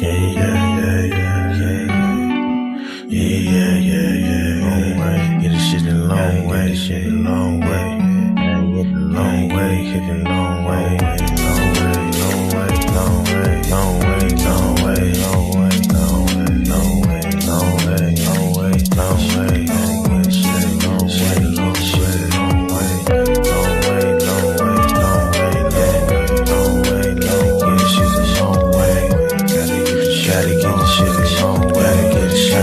Long way, get this shit a long way, shit a long way. Long way, hit it long way, long way, long way, long way, long way, long way, long way, long way, long way, long way, long way, long way, long way, shit long way, long shit long way, long way, long way, long way, long way, long way, shit a long way. Gotta get the shit a long way, get the shit a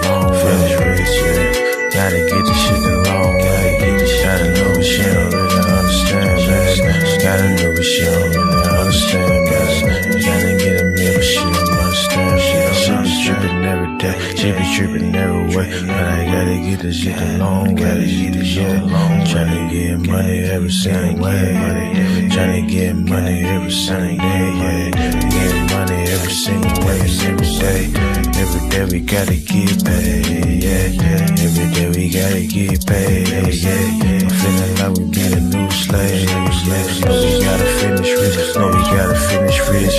long finish rich, yeah. Gotta get the shit a long way, gotta know what she don't really understand, man. Gotta know what she don't really understand, man. Gotta get a meal, but she don't understand. She be tripping every day, she be tripping every way, but I gotta get this shit a long way, yeah. Tryna get money every single way, tryna get money every single day, yeah. Get money every single way, every day. Every day we gotta get paid, yeah. Every day we gotta get paid, yeah. I'm feeling like we be the new slaves, yeah. No, we gotta finish rich, no, we gotta finish rich.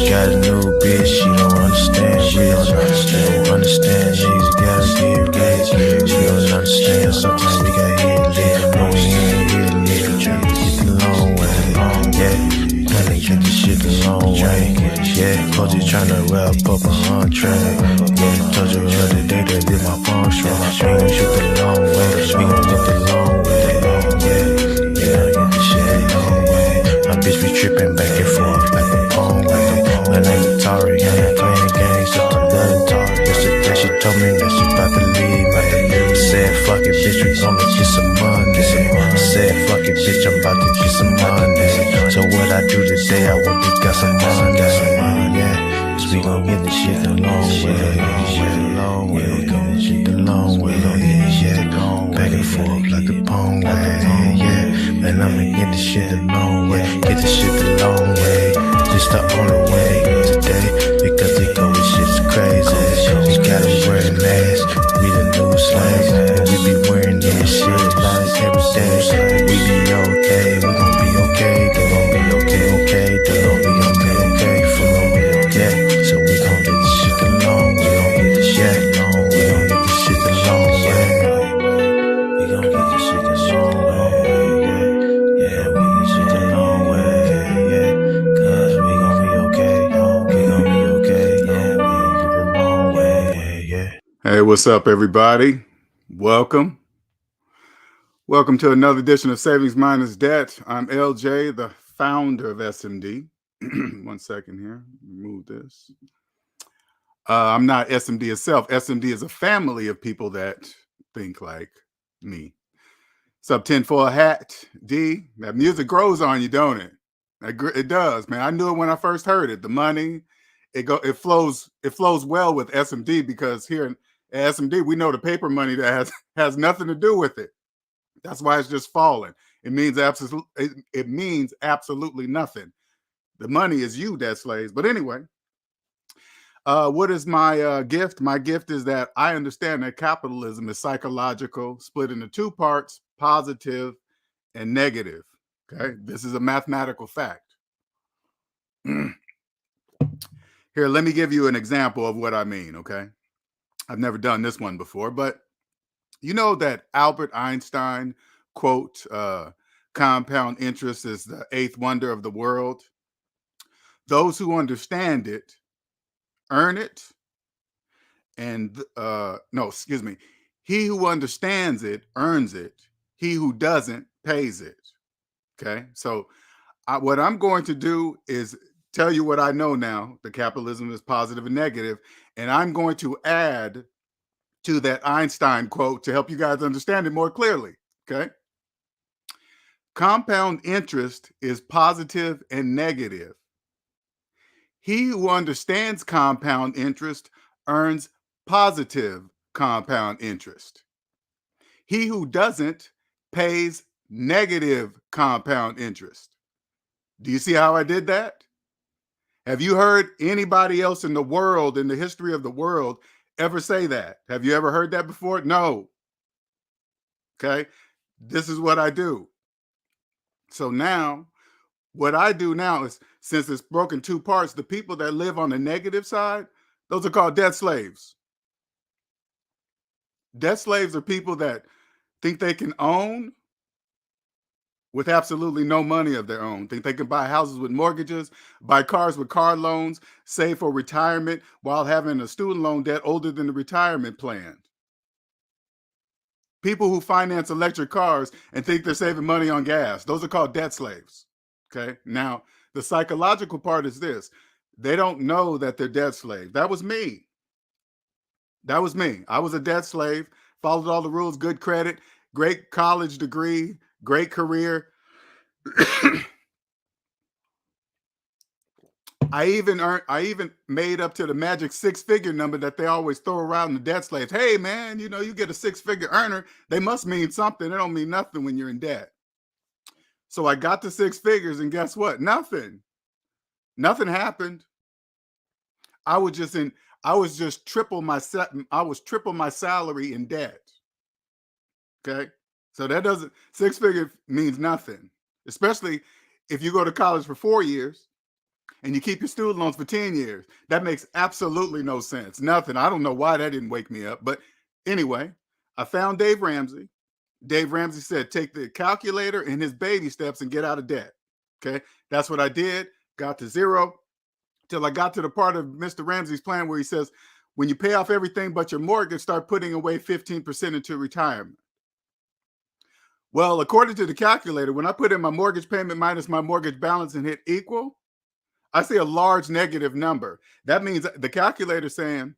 Got a new bitch, she don't understand, she don't understand, niggas gotta get rich. She don't understand, sometimes we gotta hit lit, no, we ain't hit lit. Tryna get the long way, yeah. Tryna get the shit the long way, yeah. Coach is tryna wrap up a entree, yeah. Told you the other day that did my phone strong. We gon' shoot the long way, we gon' get the long way, yeah. Yeah, get the shit the long way. My bitch be trippin' back and forth like a phone way. My name is Tari, I ain't playing games, so I'm done Tari. Yesterday she told me that she about to leave, I said fuck it, bitch, we gonna get some money. I said fuck it, bitch, I'm about to get some money. So what I do today, I went and got some money, yeah. Cause we gon' get this shit the long way, long way, we gon' get shit the long way, yeah. Back and forth like the pong way, yeah. And I'ma get this shit the long way, get this shit the long way. Just the only way today, because they go with shit's crazy. We gotta wear masks, we the new slaves, and we be wearing this shit like every day. We be okay, we gon' be okay, they gon' be okay, they gon' be okay for me, yeah. So we gon' get this shit the long way, we gon' get this shit long way, we gon' get this shit the long way, we gon' get this shit the long way, yeah, we get shit the long way, yeah. Cause we gon' be okay, we gon' be okay, yeah, we gon' get the long way, yeah. Hey, what's up, everybody? Welcome to another edition of Savings Minus Debt. I'm LJ, the founder of SMD. 1 second here, remove this. I'm not SMD itself. SMD is a family of people that think like me. Sub 10 for a hat, D. That music grows on you, don't it? It does, man. I knew it when I first heard it. The money, it flows well with SMD, because here in SMD we know the paper money that has nothing to do with it. That's why it's just falling. It means absolutely nothing. The money is you that slaves. But anyway, what is my gift? My gift is that I understand that capitalism is psychological, split into two parts, positive and negative. Okay, this is a mathematical fact. Here, let me give you an example of what I mean, okay? I've never done this one before, but you know that Albert Einstein quote, compound interest is the eighth wonder of the world. Those who understand it earn it, and he who understands it earns it. He who doesn't pays it. Okay, so what I'm going to do is tell you what I know now. The capitalism is positive and negative, and I'm going to add to that Einstein quote to help you guys understand it more clearly. Okay, compound interest is positive and negative. He who understands compound interest earns positive compound interest. He who doesn't pays negative compound interest. Do you see how I did that? Have you heard anybody else in the world, in the history of the world, ever say that? Have you ever heard that before? No. Okay, this is what I do. So now What I do now is, since it's broken two parts, the people that live on the negative side, those are called debt slaves. Debt slaves are people that think they can own with absolutely no money of their own, think they can buy houses with mortgages, buy cars with car loans, save for retirement while having a student loan debt older than the retirement plan. People who finance electric cars and think they're saving money on gas, those are called debt slaves. Okay. Now, the psychological part is this: they don't know that they're debt slaves. That was me. That was me. I was a debt slave, followed all the rules, good credit, great college degree, great career. I even made up to the magic six-figure number that they always throw around the debt slaves. Hey man, you get a six-figure earner, they must mean something. They don't mean nothing when you're in debt. So I got to six figures, and guess what? Nothing. Nothing happened. I was just in I was just triple my I was triple my salary in debt. Okay? So that doesn't six figure means nothing. Especially if you go to college for 4 years and you keep your student loans for 10 years. That makes absolutely no sense. Nothing. I don't know why that didn't wake me up. But anyway, I found Dave Ramsey. Dave Ramsey said, take the calculator and his baby steps and get out of debt. Okay. That's what I did. Got to zero till I got to the part of Mr. Ramsey's plan where he says, when you pay off everything but your mortgage, start putting away 15% into retirement. Well, according to the calculator, when I put in my mortgage payment minus my mortgage balance and hit equal, I see a large negative number. That means the calculator saying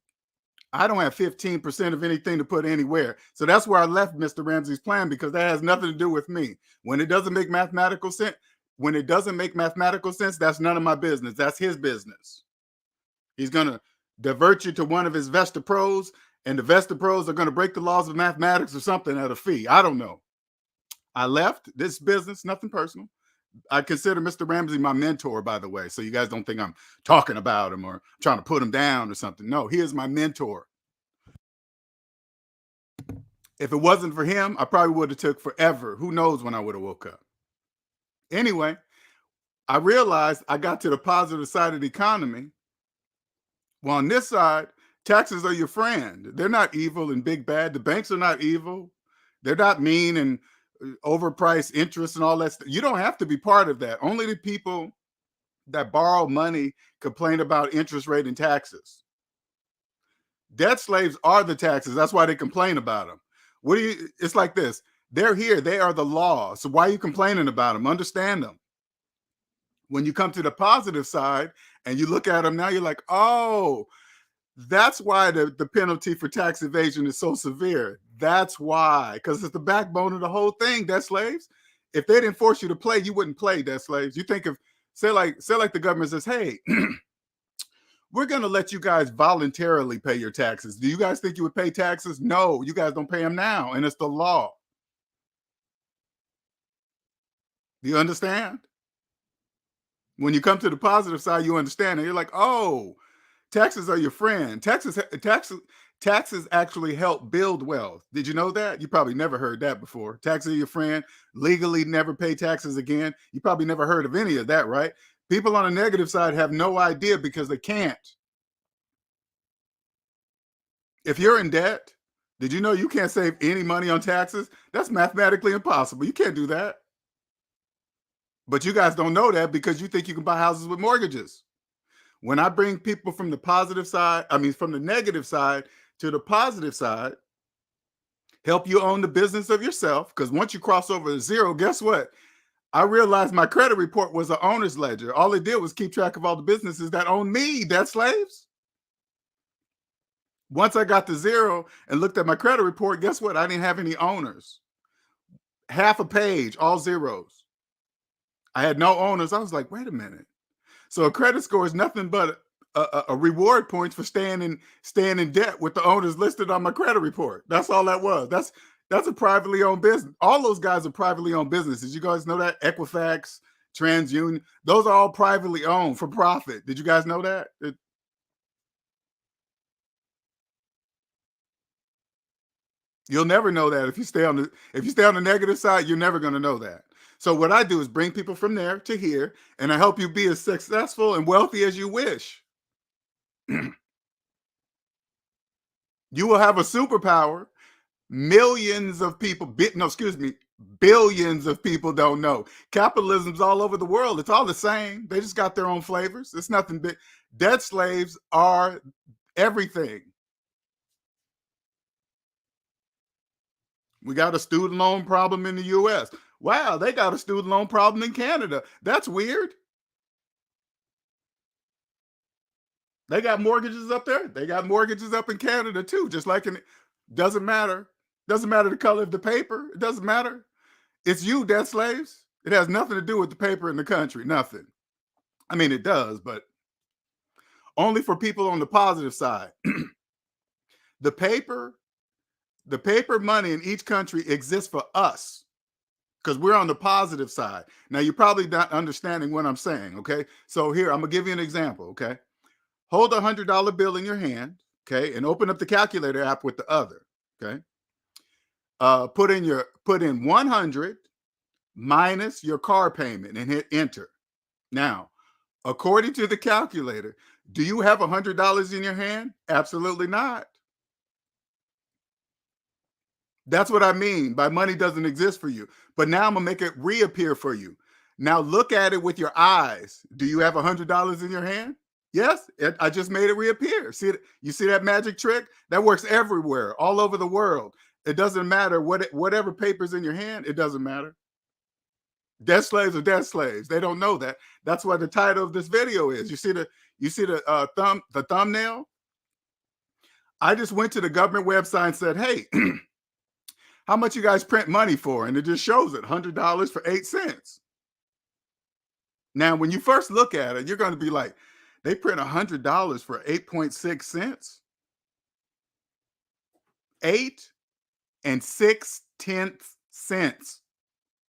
I don't have 15% of anything to put anywhere. So that's where I left Mr. Ramsey's plan, because that has nothing to do with me. When it doesn't make mathematical sense, that's none of my business. That's his business. He's going to divert you to one of his Vesta Pros, and the Vesta Pros are going to break the laws of mathematics or something at a fee. I don't know. I left this business, nothing personal. I consider Mr. Ramsey my mentor, by the way. So you guys don't think I'm talking about him or trying to put him down or something. No, he is my mentor. If it wasn't for him, I probably would have took forever. Who knows when I would have woke up. Anyway, I realized I got to the positive side of the economy. Well, on this side, taxes are your friend. They're not evil and big bad. The banks are not evil. They're not mean and overpriced interest and all that stuff. You don't have to be part of that. Only the people that borrow money complain about interest rate and taxes. Debt slaves are the taxes. That's why they complain about them. It's like this. They're here. They are the law. So why are you complaining about them? Understand them. When you come to the positive side and you look at them now, you're like, oh, that's why the penalty for tax evasion is so severe. That's why, because it's the backbone of the whole thing, debt slaves. If they didn't force you to play, you wouldn't play, debt slaves. You think of, say like the government says, hey, we're going to let you guys voluntarily pay your taxes. Do you guys think you would pay taxes? No, you guys don't pay them now, and it's the law. Do you understand? When you come to the positive side, you understand, and you're like, oh, taxes are your friend. Taxes actually help build wealth. Did you know that? You probably never heard that before. Taxes are your friend. Legally never pay taxes again. You probably never heard of any of that, right? People on the negative side have no idea because they can't. If you're in debt, did you know you can't save any money on taxes? That's mathematically impossible. You can't do that. But you guys don't know that because you think you can buy houses with mortgages. When I bring people from the positive side, from the negative side to the positive side, help you own the business of yourself. Because once you cross over to zero, guess what? I realized my credit report was an owner's ledger. All it did was keep track of all the businesses that own me, debt slaves. Once I got to zero and looked at my credit report, guess what? I didn't have any owners. Half a page, all zeros. I had no owners. I was like, wait a minute. So a credit score is nothing but a reward points for staying in debt with the owners listed on my credit report. That's all that was. That's a privately owned business. All those guys are privately owned businesses. You guys know that? Equifax, TransUnion, those are all privately owned for profit. Did you guys know that? You'll never know that if you stay on the negative side. You're never going to know that. So what I do is bring people from there to here, and I help you be as successful and wealthy as you wish. You will have a superpower. Millions of people, billions of people don't know. Capitalism's all over the world. It's all the same. They just got their own flavors. It's nothing big. Debt slaves are everything. We got a student loan problem in the US. Wow, they got a student loan problem in Canada. That's weird. They got mortgages up there. They got mortgages up in Canada too, just like doesn't matter. Doesn't matter the color of the paper. It doesn't matter. It's you, debt slaves. It has nothing to do with the paper in the country. Nothing. I mean, it does, but only for people on the positive side. The paper money in each country exists for us because we're on the positive side. Now, you're probably not understanding what I'm saying, okay? So here, I'm going to give you an example, okay? Hold a $100 bill in your hand, okay, and open up the calculator app with the other, okay? Put in 100 minus your car payment and hit enter. Now, according to the calculator, do you have $100 in your hand? Absolutely not. That's what I mean by money doesn't exist for you. But now I'm gonna make it reappear for you. Now look at it with your eyes. Do you have $100 in your hand? Yes, I just made it reappear. See it? You see that magic trick? That works everywhere, all over the world. It doesn't matter whatever paper's in your hand. It doesn't matter. Debt slaves are debt slaves. They don't know that. That's what the title of this video is. You see the thumbnail? I just went to the government website and said, hey, how much you guys print money for? And it just shows it, $100 for 8 cents. Now, when you first look at it, you're going to be like, they print $100 for 8.6 cents? 8 and 6/10 cents.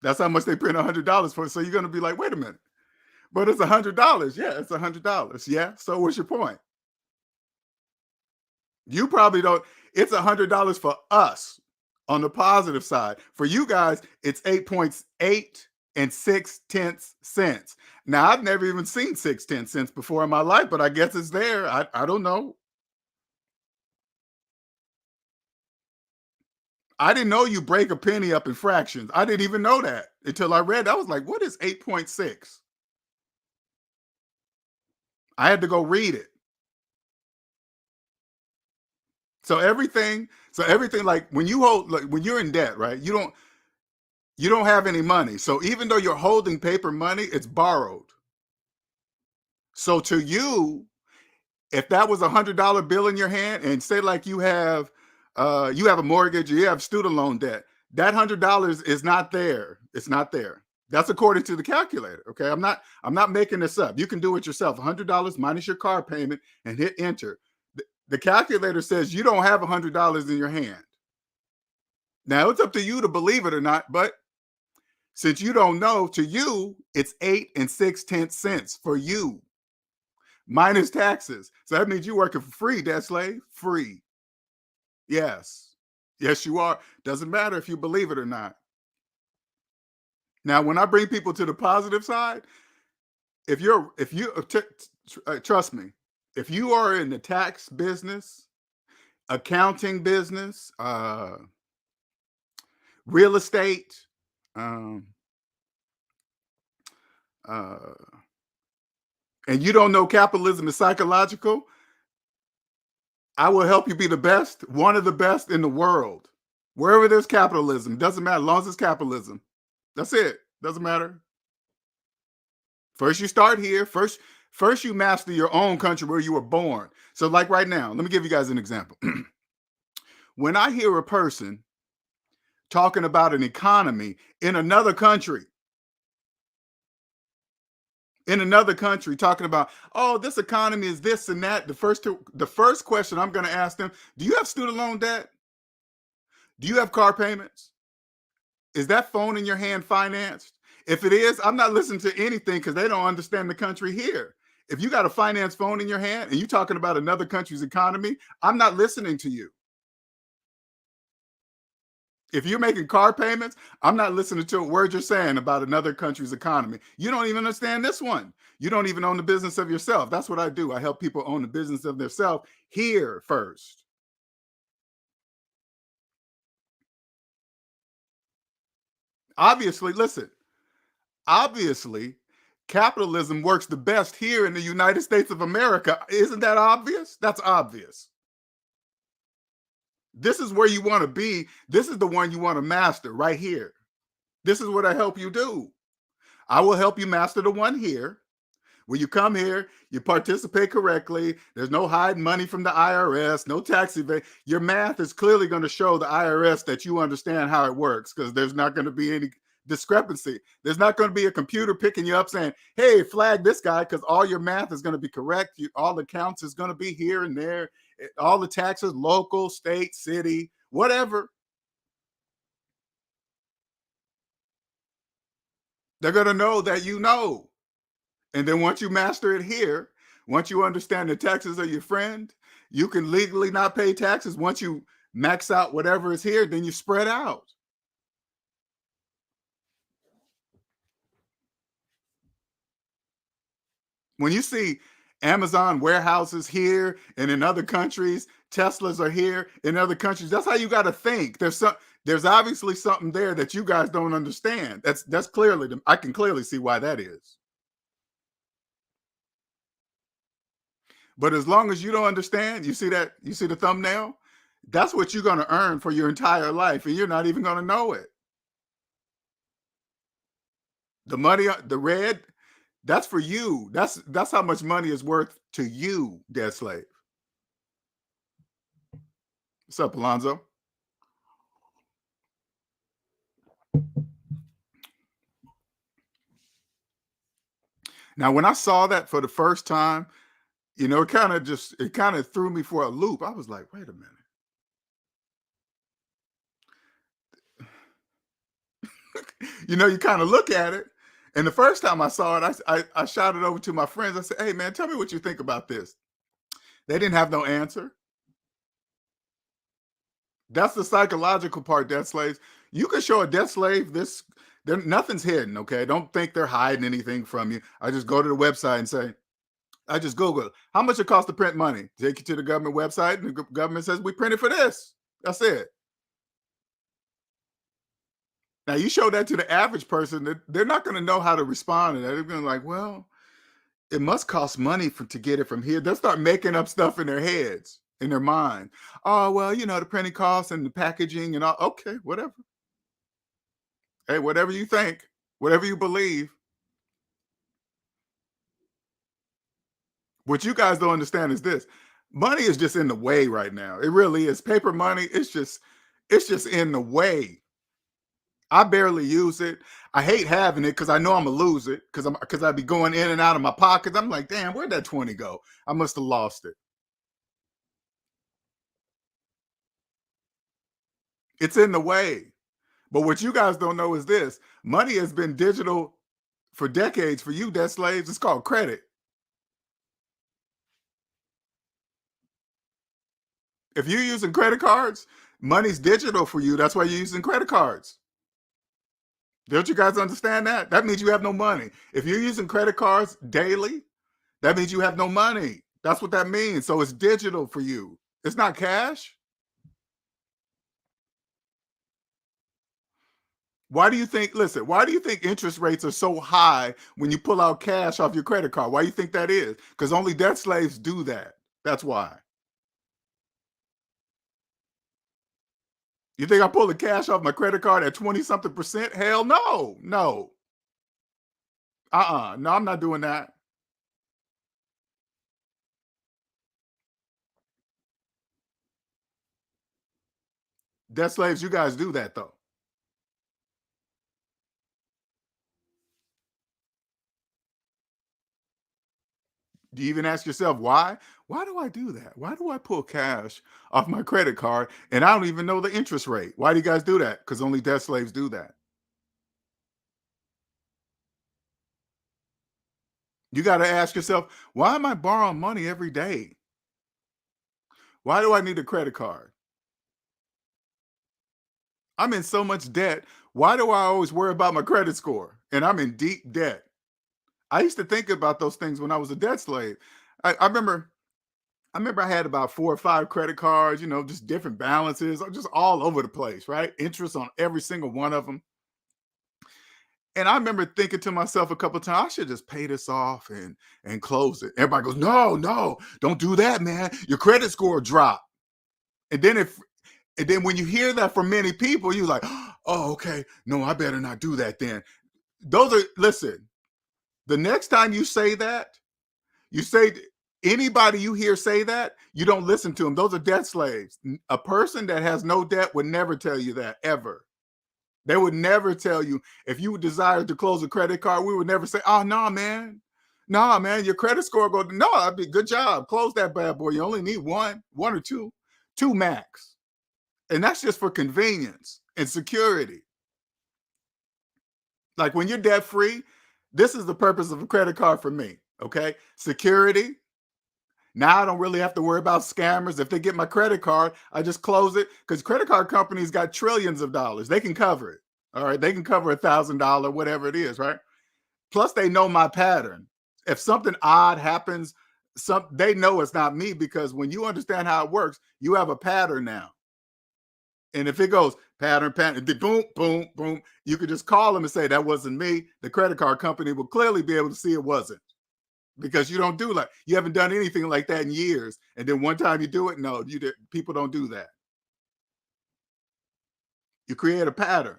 That's how much they print $100 for. So you're going to be like, wait a minute, but it's $100. Yeah, it's $100. Yeah. So what's your point? You probably don't. It's $100 for us on the positive side. For you guys, it's 8.8 and 6/10 cents. Now, I've never even seen 6/10 cents before in my life, but I guess it's there. I don't know. I didn't know you break a penny up in fractions. I didn't even know that until I read. I was like, what is 8.6? I had to go read it. So everything like when you're in debt, right? You don't have any money. So even though you're holding paper money, it's borrowed. So to you, if that was $100 bill in your hand, and say like you have a mortgage, or you have student loan debt, that $100 is not there. It's not there. That's according to the calculator. Okay, I'm not making this up. You can do it yourself. $100 minus your car payment and hit enter. The calculator says you don't have $100 in your hand. Now it's up to you to believe it or not, but since you don't know, to you it's 8 and 6/10 cents for you, minus taxes. So that means you're working for free, debt slave. Free. Yes. Yes, you are. Doesn't matter if you believe it or not. Now, when I bring people to the positive side, trust me, if you are in the tax business, accounting business, real estate, and you don't know capitalism is psychological, I will help you be the best, one of the best in the world. Wherever there's capitalism, doesn't matter, as long as it's capitalism. That's it. Doesn't matter. First, you start here. First, you master your own country where you were born. So like right now, let me give you guys an example. When I hear a person talking about an economy in another country, talking about, oh, this economy is this and that, the first question I'm going to ask them, do you have student loan debt? Do you have car payments? Is that phone in your hand financed? If it is, I'm not listening to anything because they don't understand the country here. If you got a finance phone in your hand and you're talking about another country's economy, I'm not listening to you. If you're making car payments, I'm not listening to a word you're saying about another country's economy. You don't even understand this one. You don't even own the business of yourself. That's what I do. I help people own the business of themselves here first. Obviously, listen, obviously, capitalism works the best here in the United States of America. Isn't that obvious? That's obvious. This is where you want to be. This is the one you want to master right here. This is what I help you do. I will help you master the one here. When you come here, you participate correctly. There's no hiding money from the IRS, no tax evasion. Your math is clearly going to show the IRS that you understand how it works, because there's not going to be any discrepancy. There's not going to be a computer picking you up saying, hey, flag this guy, because all your math is going to be correct. All the counts is going to be here and there. All the taxes, local, state, city, whatever. They're going to know that you know. And then once you master it here, once you understand the taxes are your friend, you can legally not pay taxes. Once you max out whatever is here, then you spread out. When you see Amazon warehouses here and in other countries, Teslas are here in other countries, that's how you got to think. There's obviously something there that you guys don't understand. That's clearly, I can clearly see why that is. But as long as you don't understand, you see the thumbnail? That's what you're going to earn for your entire life, and you're not even going to know it. The money, the red, that's for you. That's how much money is worth to you, dead slave. What's up, Alonzo? Now, when I saw that for the first time, it kind of threw me for a loop. I was like, wait a minute. You kind of look at it. And the first time I saw it, I shouted over to my friends. I said, hey, man, tell me what you think about this. They didn't have no answer. That's the psychological part, debt slaves. You can show a debt slave this, nothing's hidden, okay? Don't think they're hiding anything from you. I just go to the website and say, I just Google how much it costs to print money. Take you to the government website, and the government says, we printed for this. That's it. Now, you show that to the average person, they're not going to know how to respond to that. They're going to be like, well, it must cost money to get it from here. They'll start making up stuff in their heads, in their mind. Oh, well, the printing costs and the packaging and all. Okay, whatever. Hey, whatever you think, whatever you believe. What you guys don't understand is this: money is just in the way right now. It really is. Paper money, it's just in the way. I barely use it. I hate having it because I know I'm gonna lose it because I'd be going in and out of my pockets. I'm like, damn, where'd that 20 go? I must have lost it. It's in the way. But what you guys don't know is this: money has been digital for decades for you, debt slaves. It's called credit. If you're using credit cards, money's digital for you. That's why you're using credit cards. Don't you guys understand that? That means you have no money. If you're using credit cards daily, that means you have no money. That's what that means. So it's digital for you. It's not cash. Why do you think interest rates are so high when you pull out cash off your credit card? Why do you think that is? Because only debt slaves do that. That's why. You think I pull the cash off my credit card at 20 something percent? Hell no. No. No, I'm not doing that. Debt slaves, you guys do that though. Do you even ask yourself why? Why do I do that? Why do I pull cash off my credit card and I don't even know the interest rate? Why do you guys do that? Because only debt slaves do that. You got to ask yourself, why am I borrowing money every day? Why do I need a credit card? I'm in so much debt. Why do I always worry about my credit score? And I'm in deep debt. I used to think about those things when I was a debt slave. I remember I had about 4 or 5 credit cards, just different balances, just all over the place, right? Interest on every single one of them. And I remember thinking to myself a couple of times, I should just pay this off and close it. Everybody goes, no, no, don't do that, man. Your credit score drop. And then when you hear that from many people, you're like, oh, okay, no, I better not do that then. Listen, the next time you say that, you say anybody you hear say that, you don't listen to them. Those are debt slaves. A person that has no debt would never tell you that, ever. They would never tell you, if you desire to close a credit card, we would never say, oh, no, man. No, man, your credit score goes, no, that'd be good job. Close that bad boy. You only need one or two max. And that's just for convenience and security. Like when you're debt free, this is the purpose of a credit card for me. Okay. Security. Now I don't really have to worry about scammers. If they get my credit card, I just close it, because credit card companies got trillions of dollars. They can cover it. All right. They can cover $1,000, whatever it is. Right. Plus, they know my pattern. If something odd happens, they know it's not me, because when you understand how it works, you have a pattern now. And if it goes pattern, boom, boom, boom, you could just call them and say, that wasn't me. The credit card company will clearly be able to see it wasn't, because you haven't done anything like that in years. And then one time you do it, no, people don't do that. You create a pattern.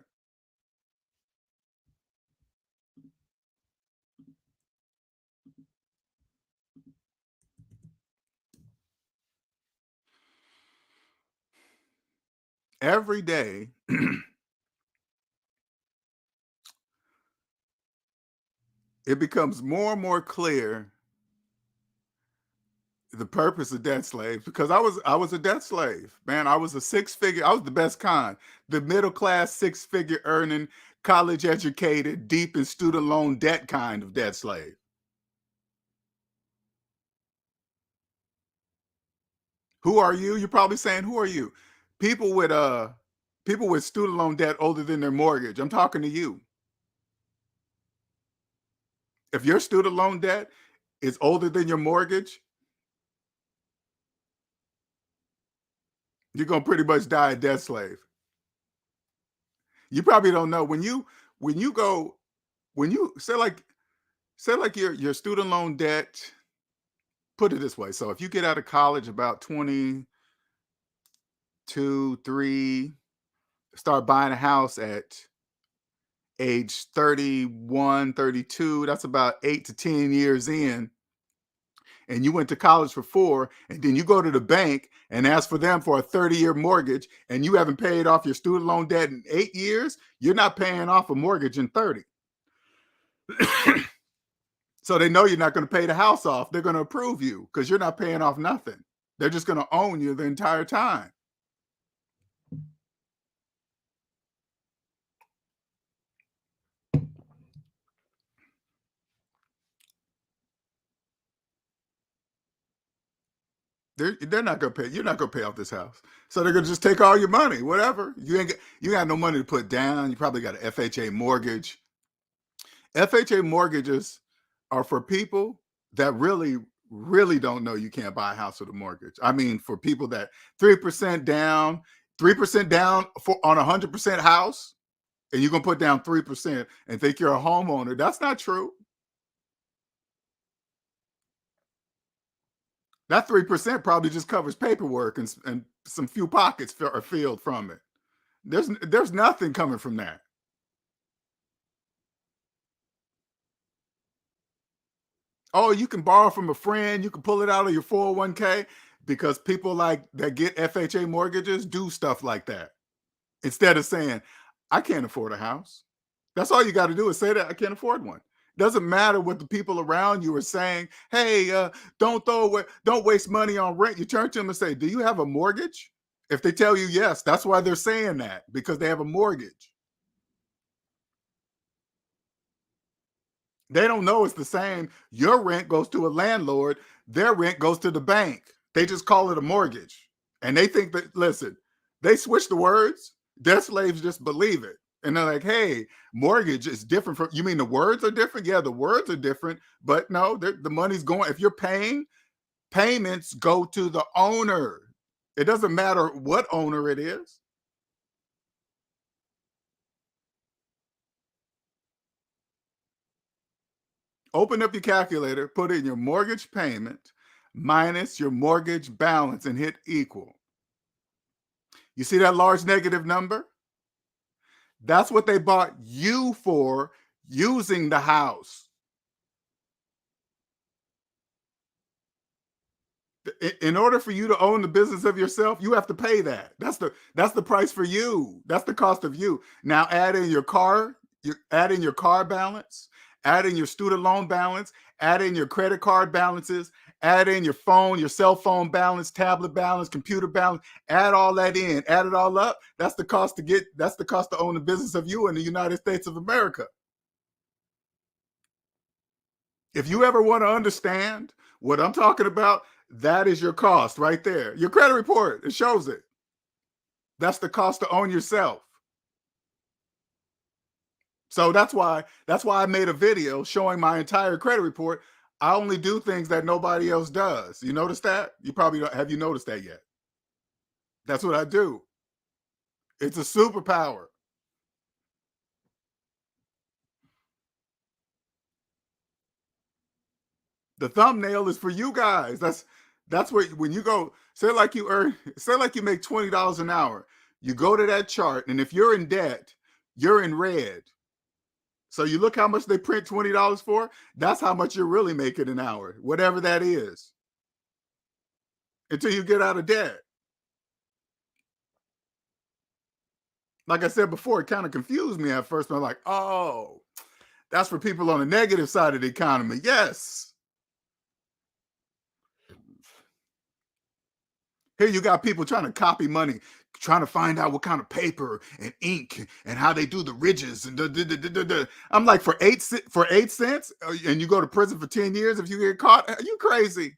Every day, it becomes more and more clear the purpose of debt slaves, because I was a debt slave, man. I was the best kind, the middle class 6-figure earning, college educated, deep in student loan debt kind of debt slave. Who are you? You're probably saying, who are you? People with student loan debt older than their mortgage. I'm talking to you. If your student loan debt is older than your mortgage, you're going to pretty much die a debt slave. You probably don't know when you say like your student loan debt, put it this way. So if you get out of college about 22, 3, start buying a house at age 31, 32, that's about 8 to 10 years in, and you went to college for 4, and then you go to the bank and ask for them for a 30-year mortgage, and you haven't paid off your student loan debt in 8 years, you're not paying off a mortgage in 30. So they know you're not going to pay the house off. They're going to approve you because you're not paying off nothing. They're just going to own you the entire time. They're not going to pay. You're not going to pay off this house. So they're going to just take all your money, whatever. You got no money to put down. You probably got an FHA mortgage. FHA mortgages are for people that really, really don't know you can't buy a house with a mortgage. I mean, for people that 3% down on a 100% house, and you're going to put down 3% and think you're a homeowner. That's not true. That 3% probably just covers paperwork and some few pockets are filled from it. There's nothing coming from that. Oh, you can borrow from a friend. You can pull it out of your 401k, because people like that get FHA mortgages do stuff like that. Instead of saying, I can't afford a house. That's all you got to do is say that I can't afford one. Doesn't matter what the people around you are saying. Hey, don't waste money on rent. You turn to them and say, do you have a mortgage? If they tell you yes, that's why they're saying that, because they have a mortgage. They don't know it's the same. Your rent goes to a landlord. Their rent goes to the bank. They just call it a mortgage. And they think that, listen, they switch the words. Debt slaves just believe it. And they're like, hey, mortgage is different from, you mean the words are different? Yeah, the words are different, but no, the money's going, if you're paying, payments go to the owner. It doesn't matter what owner it is. Open up your calculator, put in your mortgage payment minus your mortgage balance and hit equal. You see that large negative number? That's what they bought you for using the house. In order for you to own the business of yourself, you have to pay that. That's the price for you. That's the cost of you. Now add in your car, add in your car balance, add in your student loan balance, add in your credit card balances, add in your phone, your cell phone balance, tablet balance, computer balance, add all that in, add it all up. That's the cost to own the business of you in the United States of America. If you ever want to understand what I'm talking about, that is your cost right there. Your credit report, it shows it. That's the cost to own yourself. So that's why I made a video showing my entire credit report. I only do things that nobody else does. You notice that? You probably don't. Have you noticed that yet? That's what I do. It's a superpower. The thumbnail is for you guys. That's where, when you go, say like you make $20 an hour. You go to that chart, and if you're in debt, you're in red. So you look how much they print $20 for. That's how much you're really making an hour, whatever that is, until you get out of debt. Like I said before, it kind of confused me at first. But I'm like, oh, that's for people on the negative side of the economy. Yes. Here you got people trying to copy money, trying to find out what kind of paper and ink and how they do the ridges and I'm like, for 8 cents, and you go to prison for 10 years if you get caught. Are you crazy?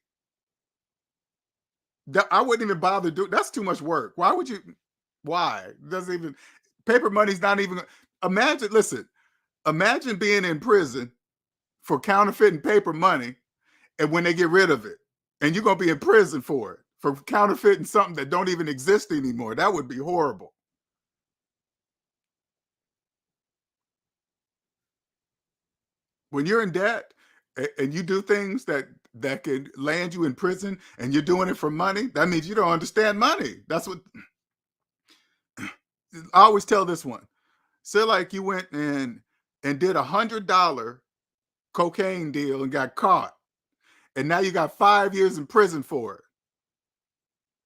I wouldn't even bother doing. That's too much work. Why would you? Why? It doesn't even, paper money's not even. Imagine, listen, imagine being in prison for counterfeiting paper money, and when they get rid of it, and you're gonna be in prison for counterfeiting something that don't even exist anymore. That would be horrible. When you're in debt and you do things that could land you in prison, and you're doing it for money, that means you don't understand money. That's what I always tell this one. Say like you went and did $100 cocaine deal and got caught, and now you got 5 years in prison for it.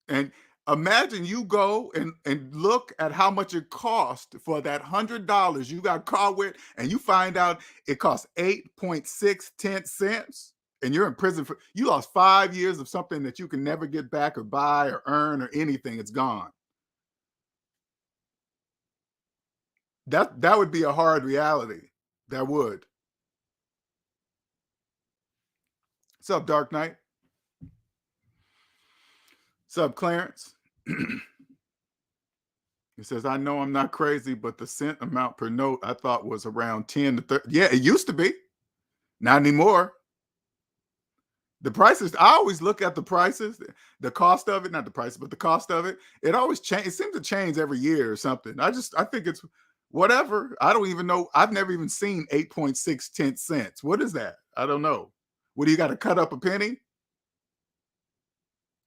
And imagine you go and look at how much it cost for that $100 you got caught with, and you find out it cost 8.6 cents, and you're in prison for, you lost 5 years of something that you can never get back or buy or earn or anything. It's gone. That would be a hard reality. That would. What's up, Dark Knight? What's up, Clarence? He says, I know I'm not crazy, but the cent amount per note I thought was around 10 to 30. Yeah, it used to be. Not anymore. The prices, I always look at the prices, the cost of it, not the price, but the cost of it. It always change. It seems to change every year or something. I think it's whatever. I don't even know. I've never even seen 8.6 cents. What is that? I don't know. What do you got to cut up a penny?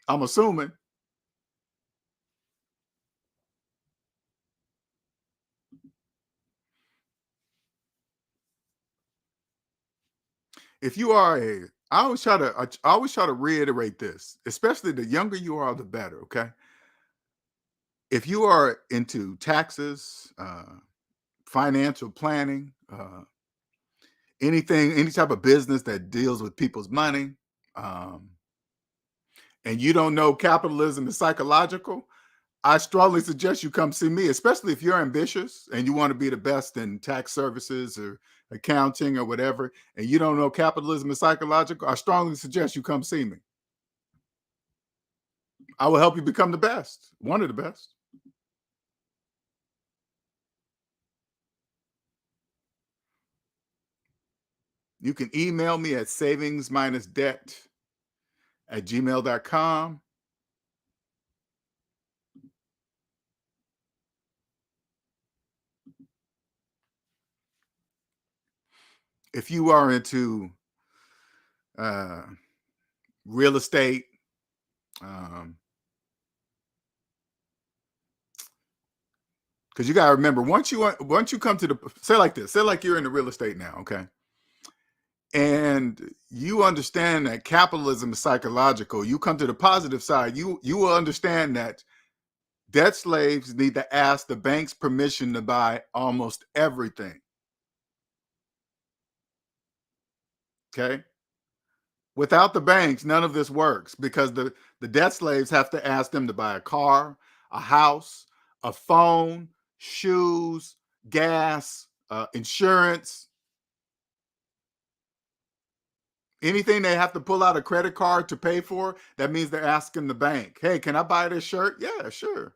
I'm assuming. If you are I always try to reiterate this, especially the younger you are, the better. Okay. If you are into taxes, financial planning, any type of business that deals with people's money, um, and you don't know capitalism is psychological, I strongly suggest you come see me, especially if you're ambitious and you want to be the best in tax services or accounting or whatever, and you don't know capitalism is psychological. I strongly suggest you come see me. I will help you become the best, one of the best. You can email me at savingsminusdebt@gmail.com. If you are into uh, real estate, because you got to remember, once you come to the, say like this, say like you're into real estate now, okay, and you understand that capitalism is psychological. You come to the positive side, you will understand that debt slaves need to ask the bank's permission to buy almost everything. Okay. Without the banks, none of this works because the debt slaves have to ask them to buy a car, a house, a phone, shoes, gas, insurance, anything they have to pull out a credit card to pay for. That means they're asking the bank, hey, can I buy this shirt? Yeah, sure.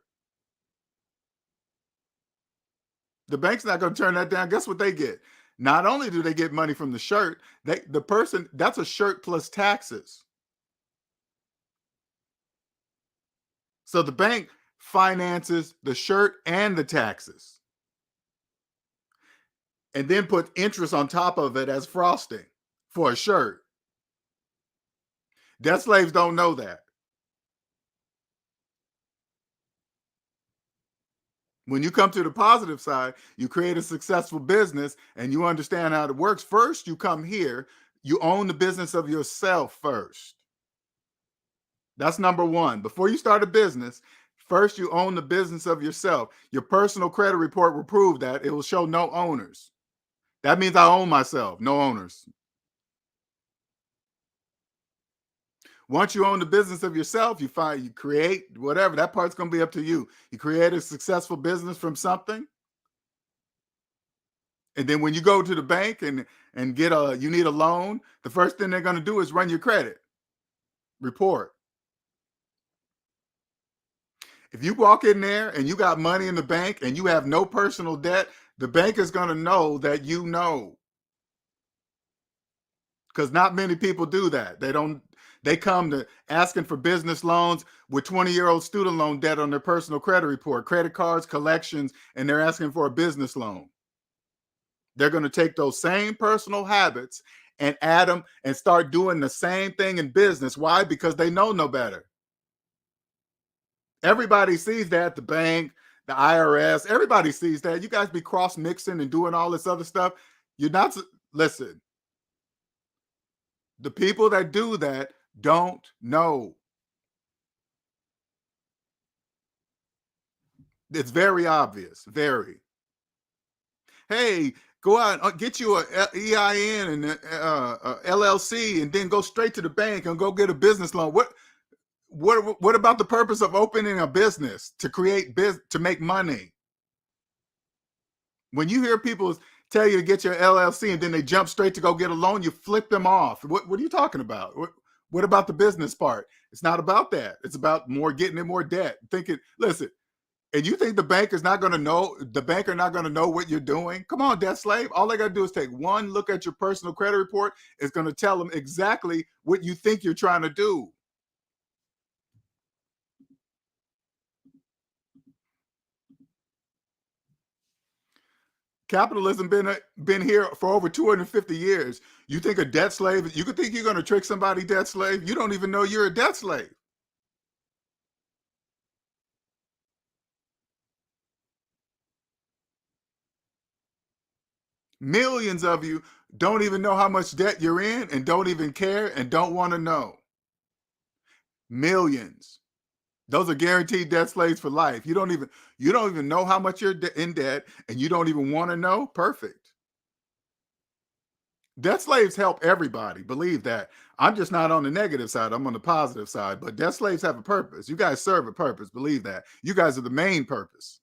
The bank's not going to turn that down. Guess what they get? Not only do they get money from the shirt, the person, that's a shirt plus taxes. So the bank finances the shirt and the taxes, and then put interest on top of it as frosting for a shirt. Debt slaves don't know that. When you come to the positive side, you create a successful business and you understand how it works. First, you come here, you own the business of yourself first. That's number one. Before you start a business, first you own the business of yourself. Your personal credit report will prove that. It will show no owners. That means I own myself, no owners. Once you own the business of yourself, you create whatever, that part's going to be up to you. You create a successful business from something. And then when you go to the bank and you need a loan, the first thing they're going to do is run your credit report. If you walk in there and you got money in the bank and you have no personal debt, the bank is going to know that you know. Because not many people do that. They come to asking for business loans with 20-year-old student loan debt on their personal credit report, credit cards, collections, and they're asking for a business loan. They're going to take those same personal habits and add them and start doing the same thing in business. Why? Because they know no better. Everybody sees that, the bank, the IRS, everybody sees that. You guys be cross mixing and doing all this other stuff. You're not, listen, the people that do that don't know. It's very obvious, very. Hey, go out and get you a EIN and a LLC and then go straight to the bank and go get a business loan. What about the purpose of opening a business? To make money. When you hear people tell you to get your LLC and then they jump straight to go get a loan, you flip them off. What are you talking about? What about the business part? It's not about that. It's about getting in more debt. Listen, and you think the bank is not going to know, the banker not going to know what you're doing? Come on, debt slave. All they got to do is take one look at your personal credit report. It's going to tell them exactly what you think you're trying to do. Capitalism been here for over 250 years. You think a debt slave, you could think you're going to trick somebody debt slave? You don't even know you're a debt slave. Millions of you don't even know how much debt you're in and don't even care and don't want to know. Millions. Those are guaranteed debt slaves for life. You don't even know how much you're in debt and you don't even want to know. Perfect. Debt slaves help everybody. Believe that. I'm just not on the negative side. I'm on the positive side. But debt slaves have a purpose. You guys serve a purpose. Believe that. You guys are the main purpose.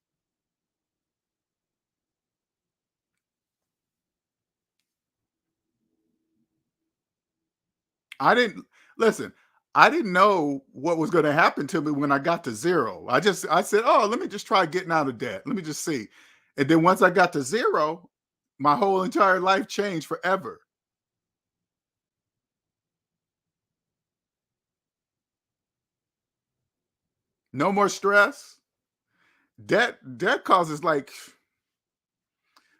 I didn't listen. I didn't know what was going to happen to me when I got to zero. I said, oh, let me just try getting out of debt. Let me just see. And then once I got to zero, my whole entire life changed forever. No more stress. Debt causes like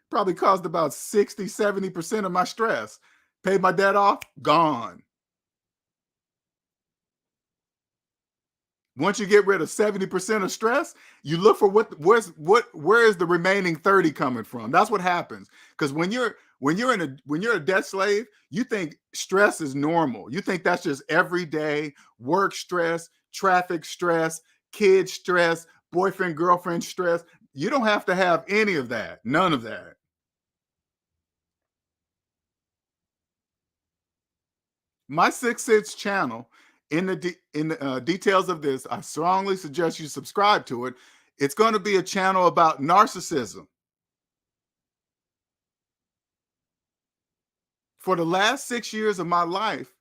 probably caused about 60-70% of my stress. Paid my debt off, gone. Once you get rid of 70% of stress, you look for where is the remaining 30 coming from. That's what happens. Because when you're a debt slave, you think stress is normal. You think that's just everyday work stress, traffic stress, kid stress, boyfriend, girlfriend stress. You don't have to have any of that. None of that. My Six Sense channel, in the details of this, I strongly suggest you subscribe to it. It's going to be a channel about narcissism. For the last 6 years of my life,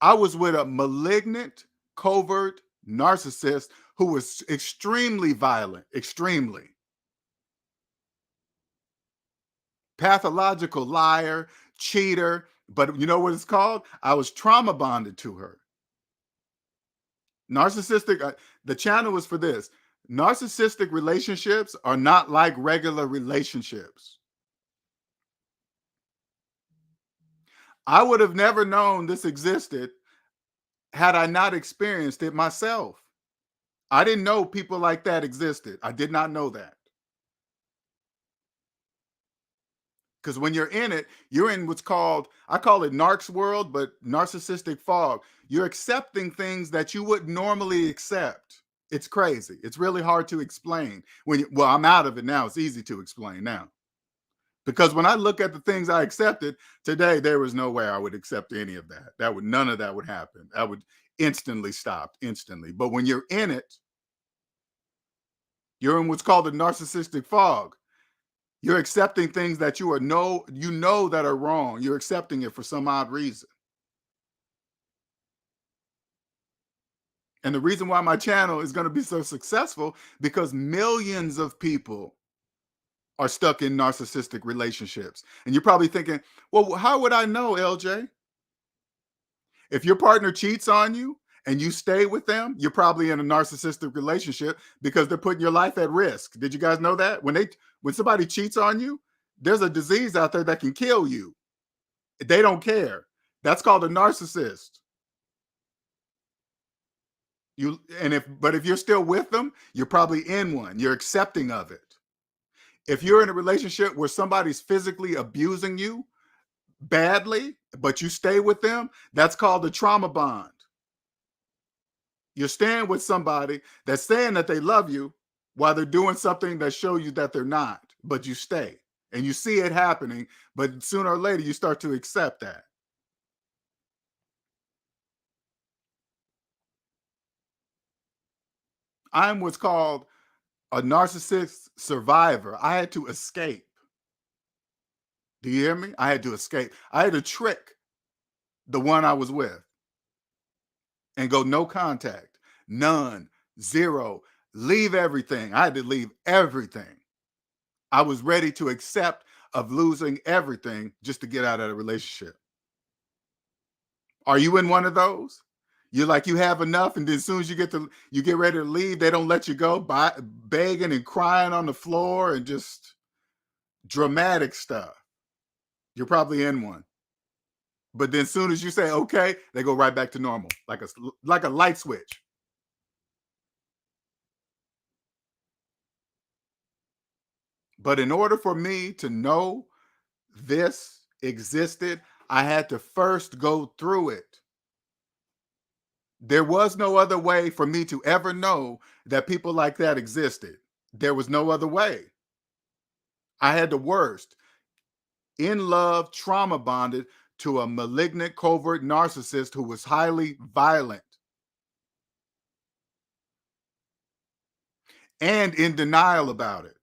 I was with a malignant, covert narcissist who was extremely violent, extremely pathological liar, cheater. But you know what it's called? I was trauma bonded to her. Narcissistic, the channel was for this. Narcissistic relationships are not like regular relationships. I would have never known this existed had I not experienced it myself. I didn't know people like that existed. I did not know that. Because when you're in it, you're in what's called, I call it narcs world, but narcissistic fog. You're accepting things that you wouldn't normally accept. It's crazy. It's really hard to explain. Well, I'm out of it now. It's easy to explain now. Because when I look at the things I accepted today, there was no way I would accept any of that. None of that would happen. I would instantly stop, instantly. But when you're in it, you're in what's called the narcissistic fog. You're accepting things that you know that are wrong. You're accepting it for some odd reason. And the reason why my channel is going to be so successful, because millions of people are stuck in narcissistic relationships. And you're probably thinking, well, how would I know, LJ? If your partner cheats on you and you stay with them, you're probably in a narcissistic relationship because they're putting your life at risk. Did you guys know that? When somebody cheats on you, there's a disease out there that can kill you. They don't care. That's called a narcissist. If you're still with them, you're probably in one. You're accepting of it. If you're in a relationship where somebody's physically abusing you badly, but you stay with them, that's called a trauma bond. You're staying with somebody that's saying that they love you while they're doing something that shows you that they're not, but you stay and you see it happening, but sooner or later you start to accept that. I'm what's called a narcissist survivor. I had to escape. Do you hear me? I had to escape. I had to trick the one I was with and go no contact, none, zero, leave everything. I had to leave everything. I was ready to accept of losing everything just to get out of the relationship. Are you in one of those? You're like, you have enough, and then as soon as you get ready to leave, they don't let you go, begging and crying on the floor and just dramatic stuff. You're probably in one. But then as soon as you say okay, they go right back to normal, like a light switch. But in order for me to know this existed, I had to first go through it. There was no other way for me to ever know that people like that existed. There was no other way. I had the worst. In love, trauma bonded to a malignant, covert narcissist who was highly violent and in denial about it.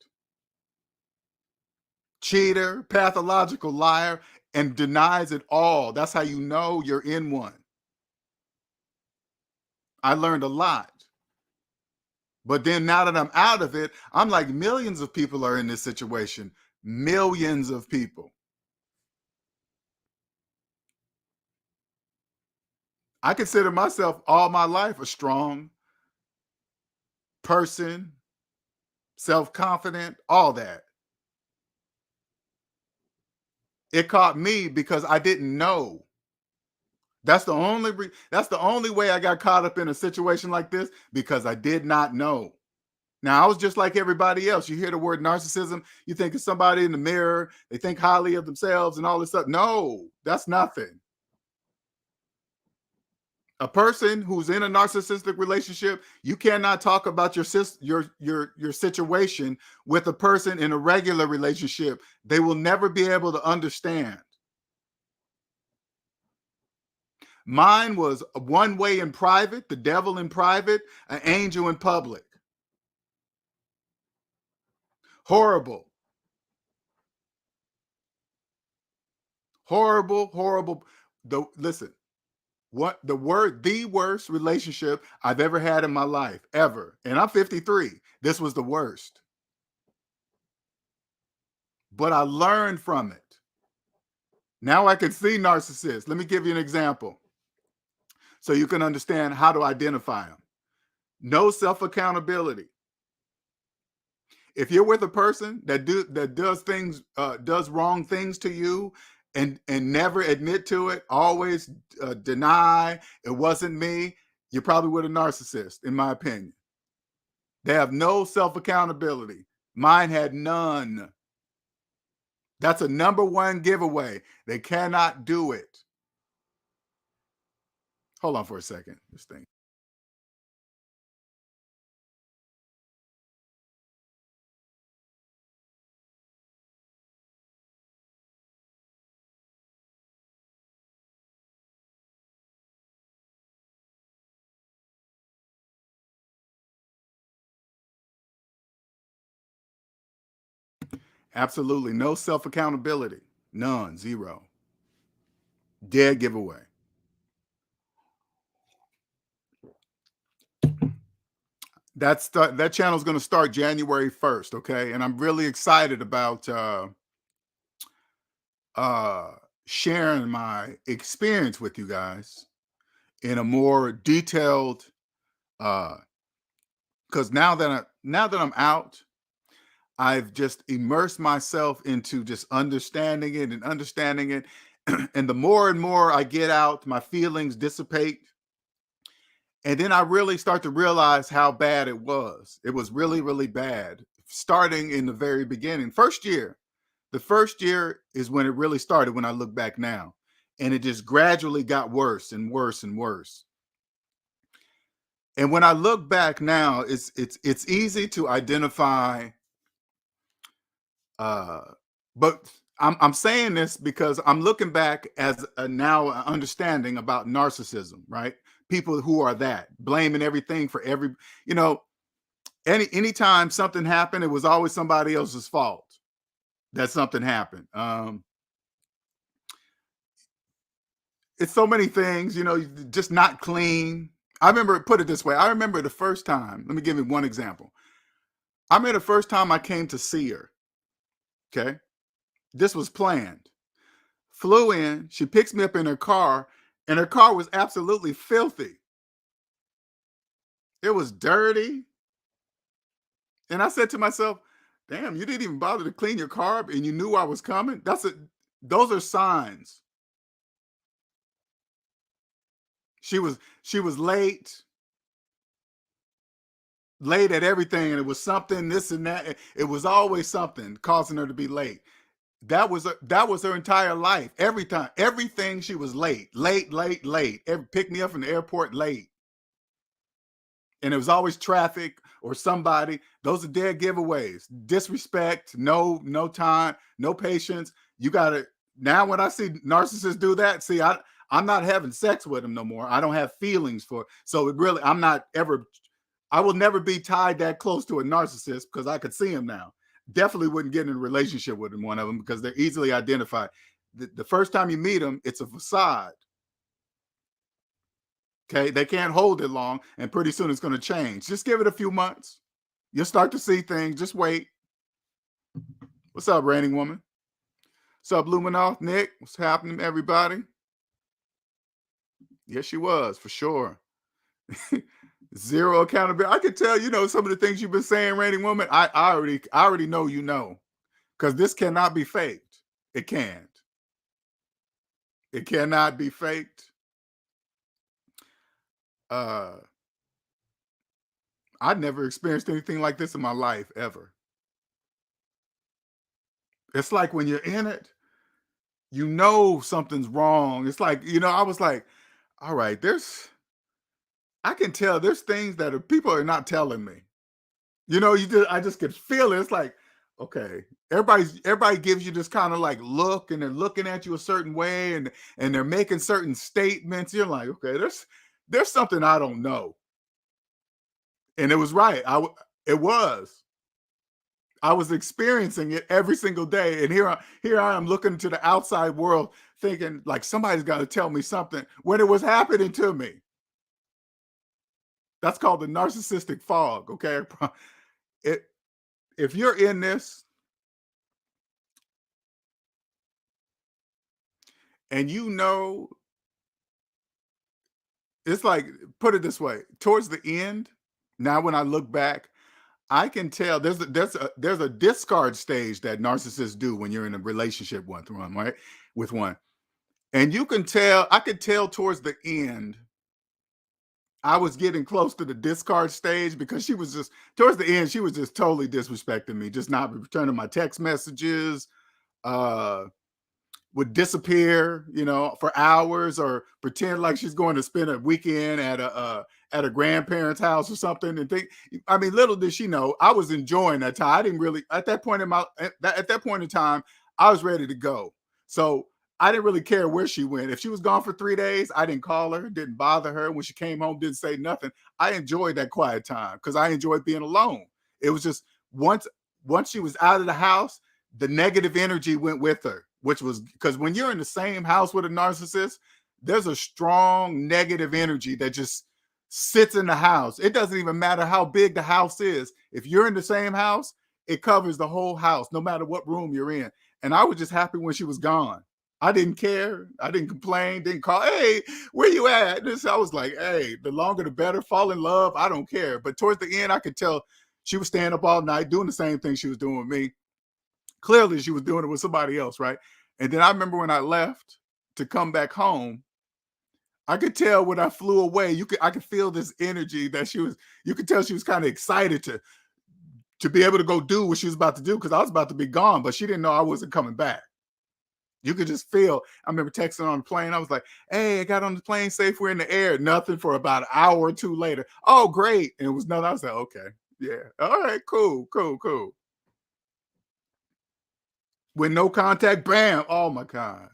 Cheater, pathological liar, and denies it all. That's how you know you're in one. I learned a lot. But then now that I'm out of it, I'm like, millions of people are in this situation. Millions of people. I consider myself all my life a strong person, self-confident, all that. It caught me because I didn't know. That's the only way I got caught up in a situation like this, because I did not know. Now, I was just like everybody else. You hear the word narcissism, you think it's somebody in the mirror, they think highly of themselves and all this stuff. No, that's nothing. A person who's in a narcissistic relationship, you cannot talk about your situation with a person in a regular relationship. They will never be able to understand. Mine was one way in private, the devil in private, an angel in public. Horrible. Horrible, horrible. Listen, the worst relationship I've ever had in my life, ever. And I'm 53. This was the worst. But I learned from it. Now I can see narcissists. Let me give you an example so you can understand how to identify them. No self-accountability. If you're with a person that does wrong things to you and never admit to it, always deny it wasn't me, you're probably with a narcissist, in my opinion. They have no self-accountability. Mine had none. That's a number one giveaway. They cannot do it. Hold on for a second. This thing. Absolutely no self-accountability. None. Zero. Dead giveaway. That channel is going to start January 1st, okay? And I'm really excited about uh sharing my experience with you guys in a more detailed because now that I'm out, I've just immersed myself into just understanding it and understanding it. And the more and more I get out, my feelings dissipate. And then I really start to realize how bad it was. It was really, really bad, starting in the very beginning. The first year is when it really started, when I look back now. And it just gradually got worse and worse and worse. And when I look back now, it's easy to identify. But I'm saying this because I'm looking back as a now understanding about narcissism, right? People who are that, blaming everything for you know, anytime something happened, it was always somebody else's fault that something happened. It's so many things, just not clean. I remember, put it this way. I remember the first time, let me give you one example. I remember the first time I came to see her. Okay. This was planned. Flew in, she picks me up in her car, and her car was absolutely filthy. It was dirty. And I said to myself, damn, you didn't even bother to clean your car up and you knew I was coming? Those are signs. She was late at everything, and it was something, this and that. It was always something causing her to be late. That was her entire life. Every time, everything, she was late. Pick me up from the airport late. And it was always traffic or somebody. Those are dead giveaways. Disrespect, no time, no patience. You gotta, now when I see narcissists do that, see, I'm not having sex with them no more. I don't have feelings for it. So it really, I will never be tied that close to a narcissist because I could see him now. Definitely wouldn't get in a relationship with one of them because they're easily identified. The first time you meet them, it's a facade. Okay, they can't hold it long, and pretty soon it's going to change. Just give it a few months. You'll start to see things. Just wait. What's up, Raining Woman? What's up, Luminoff? Nick, what's happening, everybody? Yes, she was, for sure. Zero accountability. I could tell, some of the things you've been saying, reigning woman. I already know because this cannot be faked. It can't. It cannot be faked. Uh, I've never experienced anything like this in my life ever. It's like when you're in it, something's wrong. It's like, I was like, all right, I can tell there's things that people are not telling me. I just could feel it. It's like, okay, everybody gives you this kind of like look, and they're looking at you a certain way, and they're making certain statements. You're like, okay, there's something I don't know. And it was right. It was. I was experiencing it every single day. And here I am looking to the outside world thinking like somebody's got to tell me something when it was happening to me. That's called the narcissistic fog. Okay. It, if you're in this and it's like, put it this way, towards the end, now when I look back, I can tell there's a discard stage that narcissists do when you're in a relationship with one, right? With one. And I could tell towards the end, I was getting close to the discard stage because she was just towards the end, she was just totally disrespecting me, just not returning my text messages, uh would disappear, for hours, or pretend like she's going to spend a weekend at a grandparent's house or something. And think, I mean, little did she know, I was enjoying that time. I didn't really at that point in time, I was ready to go. So I didn't really care where she went. If she was gone for 3 days, I didn't call her, didn't bother her. When she came home, didn't say nothing. I enjoyed that quiet time because I enjoyed being alone. It was just once she was out of the house, the negative energy went with her, which was because when you're in the same house with a narcissist, there's a strong negative energy that just sits in the house. It doesn't even matter how big the house is. If you're in the same house, it covers the whole house, no matter what room you're in. And I was just happy when she was gone. I didn't care. I didn't complain, didn't call, hey, where you at? I was like, hey, the longer the better. Fall in love. I don't care. But towards the end, I could tell she was staying up all night doing the same thing she was doing with me. Clearly, she was doing it with somebody else, right? And then I remember when I left to come back home, I could tell when I flew away, I could feel this energy that you could tell she was kind of excited to be able to go do what she was about to do because I was about to be gone, but she didn't know I wasn't coming back. You could just feel. I remember texting on the plane. I was like, hey, I got on the plane safe. We're in the air. Nothing for about an hour or two later. Oh, great. And it was nothing. I was like, okay, yeah. All right, cool, cool, cool. With no contact, bam. Oh my God.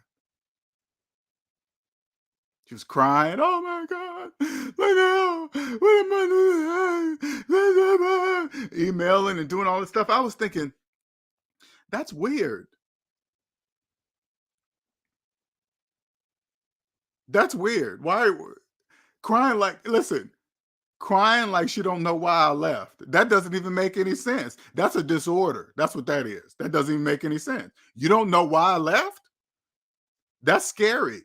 She was crying. Oh my God. Look out. What am I doing? Emailing and doing all this stuff. I was thinking, that's weird. That's weird. Why crying like, listen, crying like she don't know why I left. That doesn't even make any sense. That's a disorder. That's what that is. That doesn't even make any sense. You don't know why I left? That's scary.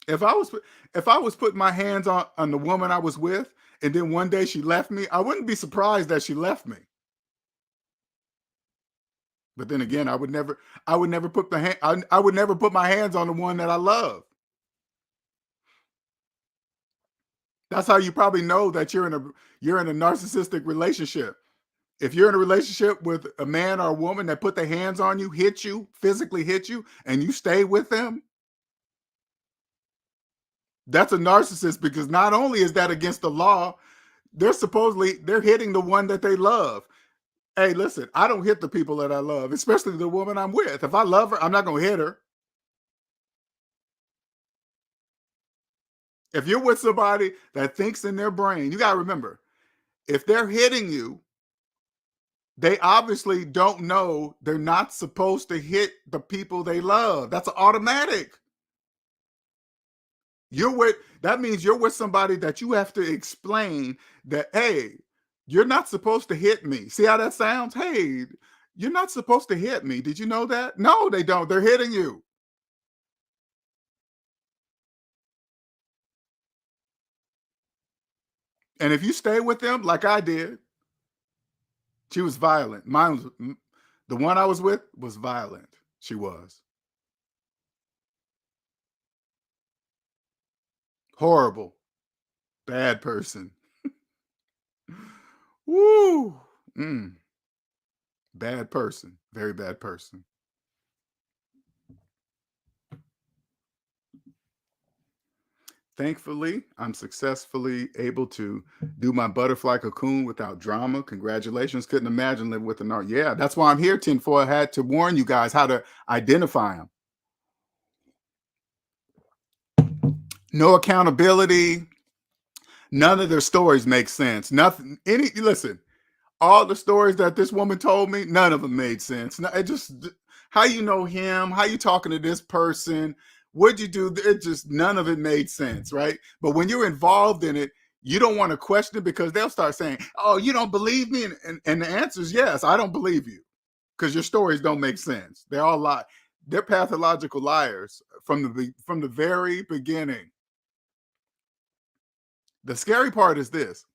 If I was putting my hands on the woman I was with, and then one day she left me, I wouldn't be surprised that she left me. But then again, I would never I would never put my hands on the one that I love. That's how you probably know that you're in a narcissistic relationship. If you're in a relationship with a man or a woman that put their hands on you, hit you, physically hit you, and you stay with them, that's a narcissist because not only is that against the law, they're hitting the one that they love. Hey, listen, I don't hit the people that I love, especially the woman I'm with. If I love her, I'm not going to hit her. If you're with somebody that thinks in their brain, you got to remember, if they're hitting you, they obviously don't know they're not supposed to hit the people they love. That's automatic. That means you're with somebody that you have to explain that, hey, you're not supposed to hit me. See how that sounds? Hey, you're not supposed to hit me. Did you know that? No, they don't. They're hitting you. And if you stay with them like I did, she was violent. The one I was with was violent. She was horrible, bad person. Woo! Mm, bad person, very bad person. Thankfully, I'm successfully able to do my butterfly cocoon without drama. Congratulations. Couldn't imagine living with an art. Yeah, that's why I'm here, tinfoil hat, to warn you guys how to identify them. No accountability. None of their stories make sense. Nothing. Listen, all the stories that this woman told me, none of them made sense. No, it just, how you know him, how you talking to this person, what'd you do? It just, none of it made sense, right? But when you're involved in it, you don't want to question it because they'll start saying, "Oh, you don't believe me," and the answer is yes, I don't believe you because your stories don't make sense. They're all lie. They're pathological liars from the very beginning. The scary part is this: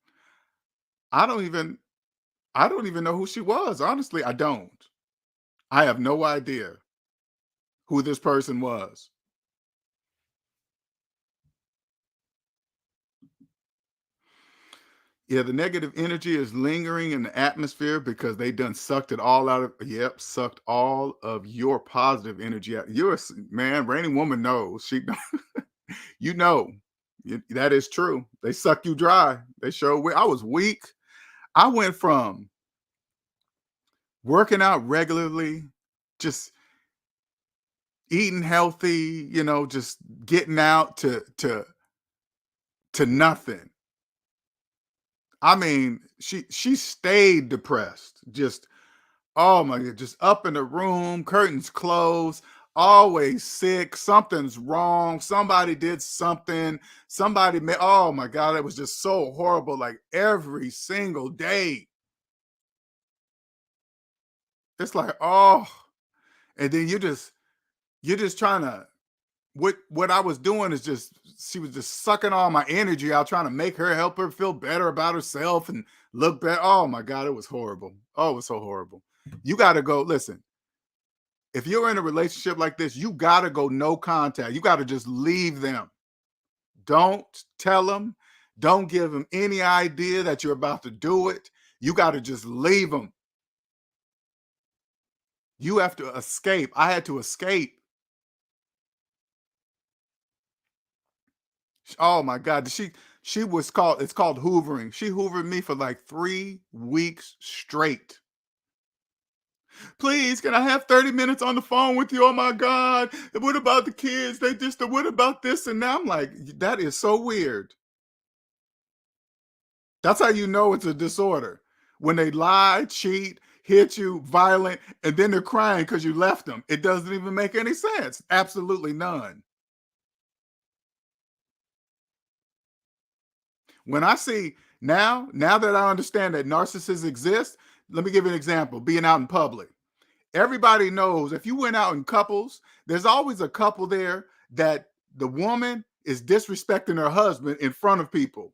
I don't even I don't even know who she was. Honestly, I don't. I have no idea who this person was. Yeah, the negative energy is lingering in the atmosphere because they done sucked it all out of, yep, sucked all of your positive energy out. Man, Rainy Woman knows. You know, that is true. They suck you dry. They show I was weak. I went from working out regularly, just eating healthy, just getting out to nothing. I mean, she stayed depressed. Just, oh my god, just up in the room, curtains closed, always sick. Something's wrong. Somebody did something. Somebody made. Oh my god, it was just so horrible. Like every single day, it's like, oh, and then you're just trying to. What I was doing is just, she was just sucking all my energy out, trying to make her, help her feel better about herself and look better. Oh my god, it was horrible. Oh, it was so horrible. You got to go. Listen, if you're in a relationship like this, you got to go no contact. You got to just leave them. Don't tell them. Don't give them any idea that you're about to do it. You got to just leave them. You have to escape. I had to escape. Oh my God. She was called, it's called hoovering. She hoovered me for like 3 weeks straight. Please, can I have 30 minutes on the phone with you? Oh my God. What about the kids? What about this? And now I'm like, that is so weird. That's how you know it's a disorder. When they lie, cheat, hit you, violent, and then they're crying because you left them. It doesn't even make any sense. Absolutely none. When I see, now that I understand that narcissists exist, let me give you an example. Being out in public, everybody knows if you went out in couples, there's always a couple there that the woman is disrespecting her husband in front of people.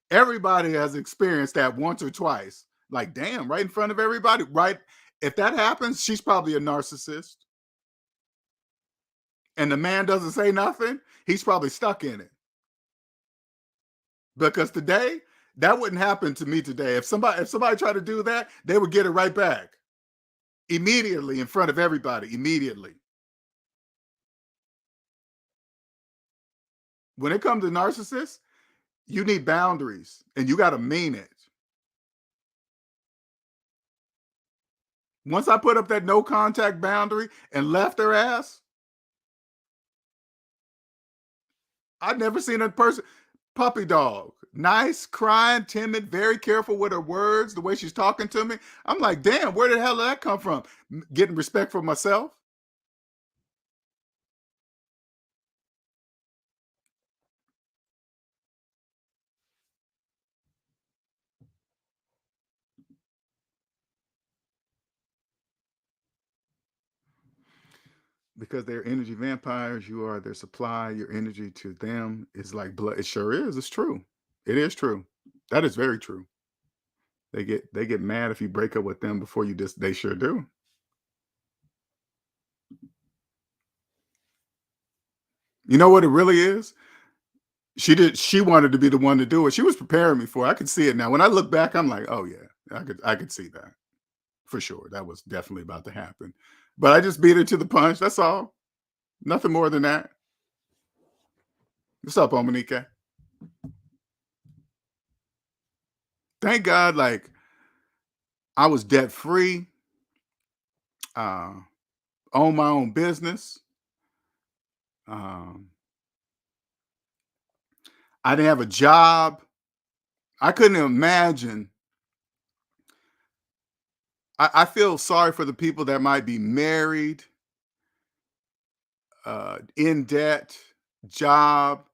Everybody has experienced that once or twice. Like, damn, right in front of everybody, right? If that happens, she's probably a narcissist. And the man doesn't say nothing, he's probably stuck in it. Because today, that wouldn't happen to me today. If somebody tried to do that, they would get it right back immediately in front of everybody. Immediately. When it comes to narcissists, you need boundaries and you got to mean it. Once I put up that no contact boundary and left her ass, I've never seen a person. Puppy dog, nice, crying, timid, very careful with her words, the way she's talking to me. I'm like, damn, where the hell did that come from? Getting respect for myself. Because they're energy vampires, you are their supply. Your energy to them is like blood. It sure is. It's true. It is true. That is very true. They get mad if you break up with them before you just they sure do. You know what it really is? She wanted to be the one to do it. She was preparing me for it. I could see it now. When I look back, I'm like, "Oh yeah, I could see that for sure. That was definitely about to happen." But I just beat her to the punch. That's all. Nothing more than that. What's up, Omanike? Thank God, like I was debt free, uh, own my own business. Um, I didn't have a job. I couldn't imagine. I feel sorry for the people that might be married, in debt, job,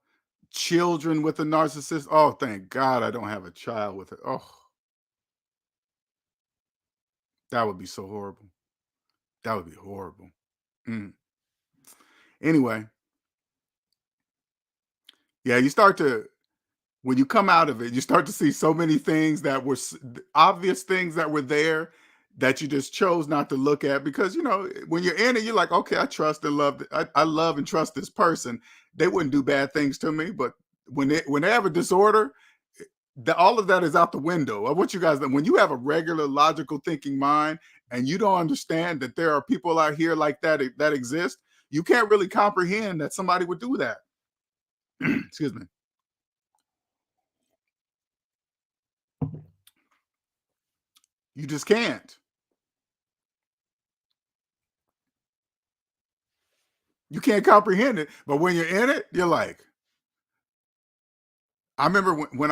children with a narcissist. Oh, thank God I don't have a child with it. Oh, that would be so horrible. That would be horrible. Mm. Anyway, yeah, you start to when you come out of it, you start to see so many things that were obvious things that were there that you just chose not to look at because when you're in it, you're like, okay, I trust and love, I love and trust this person. They wouldn't do bad things to me, but when they have a disorder, all of that is out the window. I want you guys that when you have a regular logical thinking mind and you don't understand that there are people out here like that exist, you can't really comprehend that somebody would do that. Excuse me. You just can't. You can't comprehend it. But when you're in it, you're like, I remember when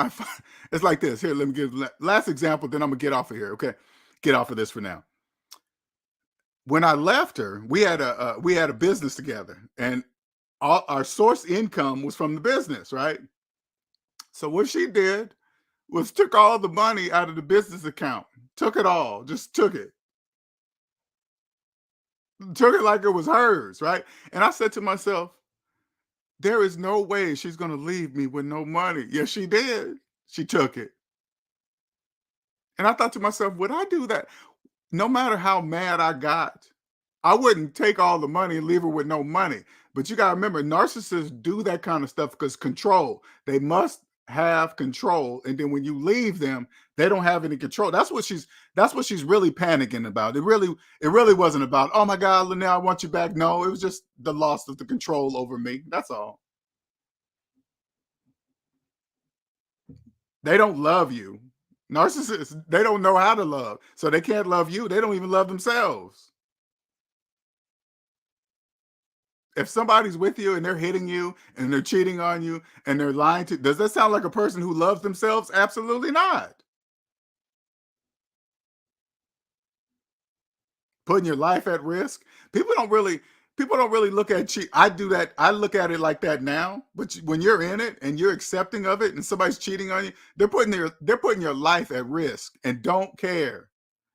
it's like this. Here, let me give last example, then I'm gonna get off of here. Okay, get off of this for now. When I left her, we had a business together, and all our source income was from the business, right? So what she did was took all the money out of the business account, took it all, just took it like it was hers, right? And I said to myself, there is no way she's going to leave me with no money. Yes, she did. She took it. And I thought to myself, would I do that? No matter how mad I got, I wouldn't take all the money and leave her with no money. But you got to remember, narcissists do that kind of stuff because control. They must have control. And then when you leave them, they don't have any control. That's what she's really panicking about. It really wasn't about, oh my God, Linnell, I want you back. No, it was just the loss of the control over me. That's all. They don't love you. Narcissists, they don't know how to love. So they can't love you. They don't even love themselves. If somebody's with you and they're hitting you and they're cheating on you and they're lying to, does that sound like a person who loves themselves? Absolutely not. Putting your life at risk. People don't really look at cheat. I do that. I look at it like that now. But when you're in it and you're accepting of it, and somebody's cheating on you, they're putting your life at risk and don't care.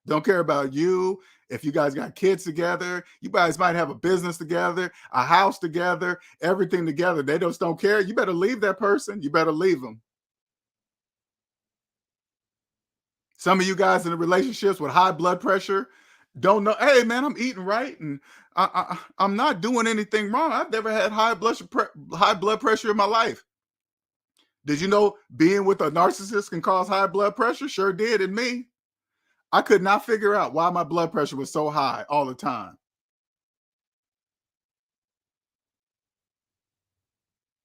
Don't care about you. If you guys got kids together, you guys might have a business together, a house together, everything together. They just don't care. You better leave that person. You better leave them. Some of you guys in the relationships with high blood pressure don't know. Hey, man, I'm eating right, and I'm not doing anything wrong. I've never had high blood pressure in my life. Did you know being with a narcissist can cause high blood pressure? Sure did in me. I could not figure out why my blood pressure was so high all the time.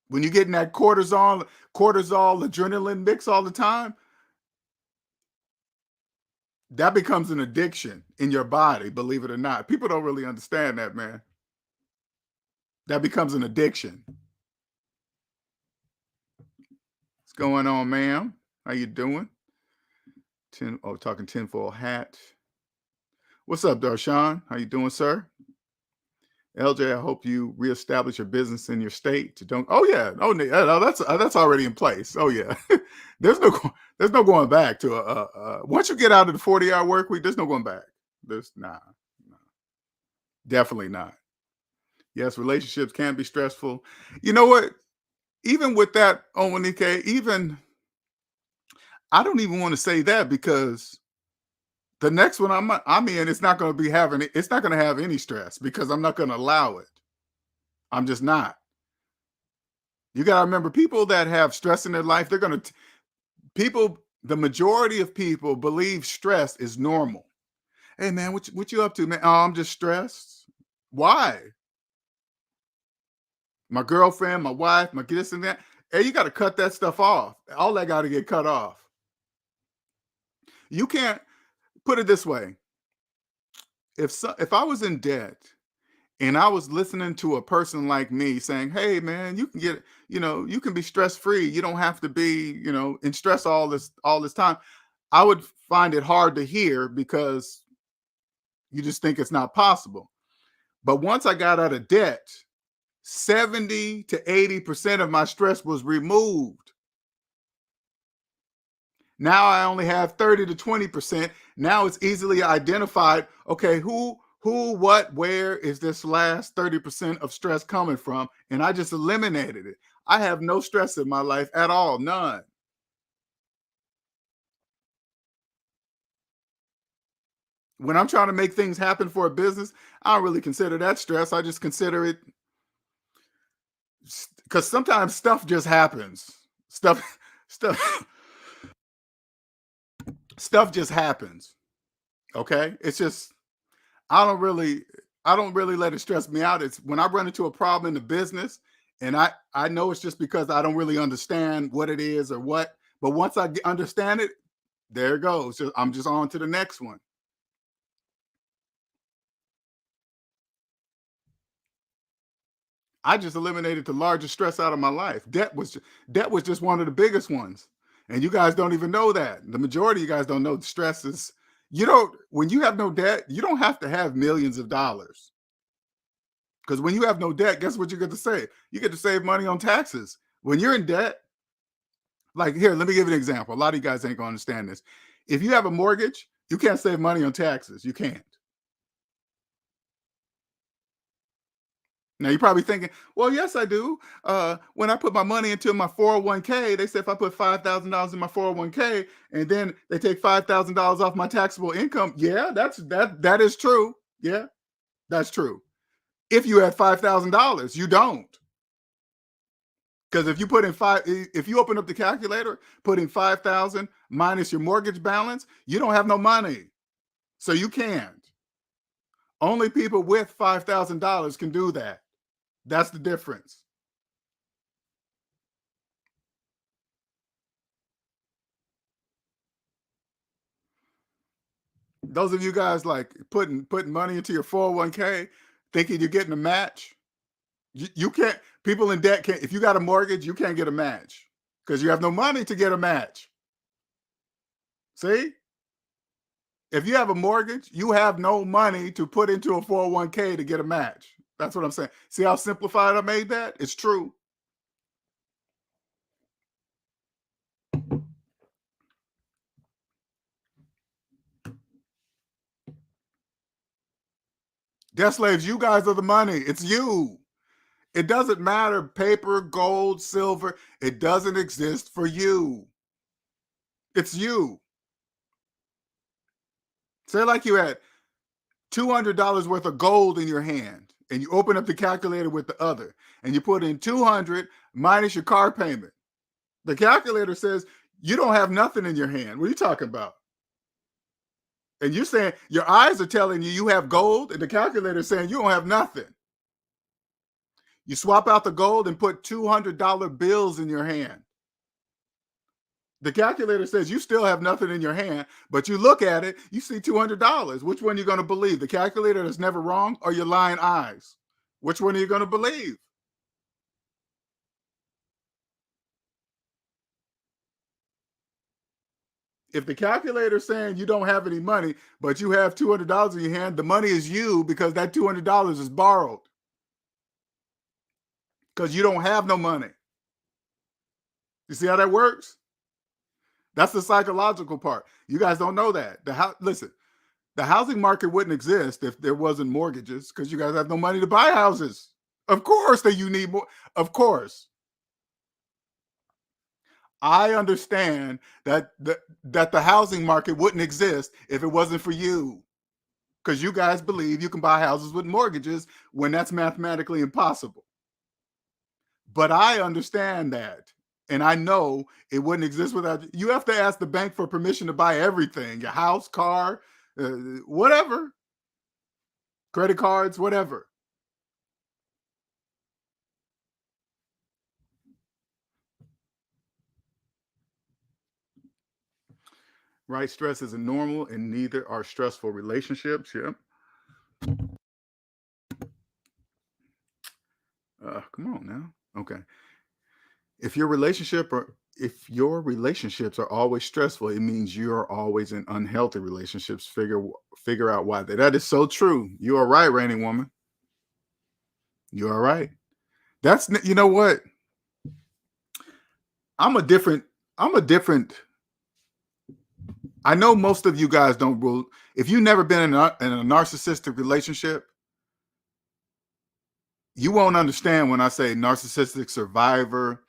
When you're getting that cortisol, adrenaline mix all the time, that becomes an addiction in your body. Believe it or not, people don't really understand that, man. That becomes an addiction. What's going on, ma'am? How you doing? Talking tinfoil hat. What's up, Darshawn? How you doing, sir? LJ, I hope you reestablish your business in your state. Don't. Oh yeah. Oh no, that's already in place. Oh yeah. there's no going back to once you get out of the 40-hour work week. There's no going back. There's nah, definitely not. Yes, relationships can be stressful. You know what? Even with that, Omonike, even I don't even want to say that because the next one I'm in, it's not going to be having it's not going to have any stress because I'm not going to allow it. I'm just not. You got to remember, people that have stress in their life, they're going to people. The majority of people believe stress is normal. Hey man, what you up to, man? Oh, I'm just stressed. Why? My girlfriend, my wife, my this and that. Hey, you got to cut that stuff off. All that got to get cut off. You can't put it this way. If I was in debt and I was listening to a person like me saying, "Hey man, you can get, you can be stress free. You don't have to be, in stress all this time." I would find it hard to hear because you just think it's not possible. But once I got out of debt, 70 to 80% of my stress was removed. Now I only have 30 to 20%. Now it's easily identified. Okay, what, where is this last 30% of stress coming from? And I just eliminated it. I have no stress in my life at all, none. When I'm trying to make things happen for a business, I don't really consider that stress. I just consider it because sometimes stuff just happens. Stuff, stuff, stuff just happens. Okay, it's just I don't really I don't really let it stress me out. It's when I run into a problem in the business and I know it's just because I don't really understand what it is or what, but once understand it, there it goes. I'm just on to the next one. I just eliminated the largest stress out of my life. Debt was just one of the biggest ones. And you guys don't even know that. The majority of you guys don't know the stress is you don't when you have no debt, you don't have to have millions of dollars. Because when you have no debt, guess what you get to save? You get to save money on taxes. When you're in debt, like here, let me give you an example. A lot of you guys ain't gonna understand this. If you have a mortgage, you can't save money on taxes. You can't. Now you're probably thinking, well, yes, I do. When I put my money into my 401k, they say if I put $5,000 in my 401k and then they take $5,000 off my taxable income, yeah, that is true. Yeah, that's true. If you had $5,000, you don't. Because if you open up the calculator, put in 5,000 minus your mortgage balance, you don't have no money. So you can't. Only people with $5,000 can do that. That's the difference. Those of you guys like putting money into your 401k, thinking you're getting a match, you can't. People in debt can't. If you got a mortgage, you can't get a match because you have no money to get a match. See, if you have a mortgage, you have no money to put into a 401k to get a match. That's what I'm saying. See how simplified I made that? It's true. Debt slaves, you guys are the money. It's you. It doesn't matter paper, gold, silver. It doesn't exist for you. It's you. Say like you had $200 worth of gold in your hand and you open up the calculator with the other and you put in 200 minus your car payment. The calculator says you don't have nothing in your hand. What are you talking about? And you're saying your eyes are telling you have gold and the calculator is saying you don't have nothing. You swap out the gold and put $200 bills in your hand. The calculator says you still have nothing in your hand, but you look at it, you see $200. Which one are you going to believe? The calculator that's never wrong or your lying eyes? Which one are you going to believe? If the calculator is saying you don't have any money, but you have $200 in your hand, the money is you because that $200 is borrowed because you don't have no money. You see how that works? That's the psychological part. You guys don't know that. Listen, the housing market wouldn't exist if there wasn't mortgages because you guys have no money to buy houses. Of course that you need more. Of course. I understand that the housing market wouldn't exist if it wasn't for you, because you guys believe you can buy houses with mortgages when that's mathematically impossible. But I understand that. And I know it wouldn't exist without you. You have to ask the bank for permission to buy everything, your house, car, uh, whatever, credit cards, whatever. Right? Stress isn't normal, and neither are stressful relationships. Yep. Come on now. Okay. If your relationship or if your relationships are always stressful, it means you're always in unhealthy relationships. Figure out why. That is so true. You are right, Rainy Woman. You are right. That's you know what? I'm a different. I'm a different. I know most of you guys don't rule. If you've never been in a narcissistic relationship, you won't understand when I say narcissistic survivor.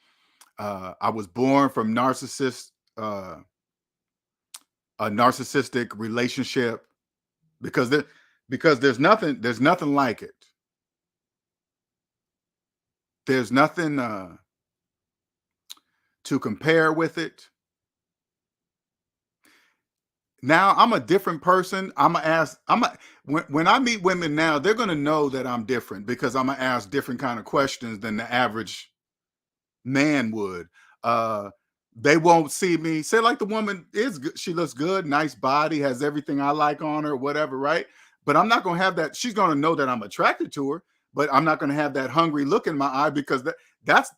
I was born from a narcissistic relationship because there's nothing like it. There's nothing to compare with it. Now I'm a different person. I'm gonna ask. When I meet women now, they're gonna know that I'm different because I'm gonna ask different kind of questions than the average man would. Uh, they won't see me say like the woman is good. She looks good, nice body, has everything I like on her, whatever, right? But I'm not gonna have that. She's gonna know that I'm attracted to her, but I'm not gonna have that hungry look in my eye because that's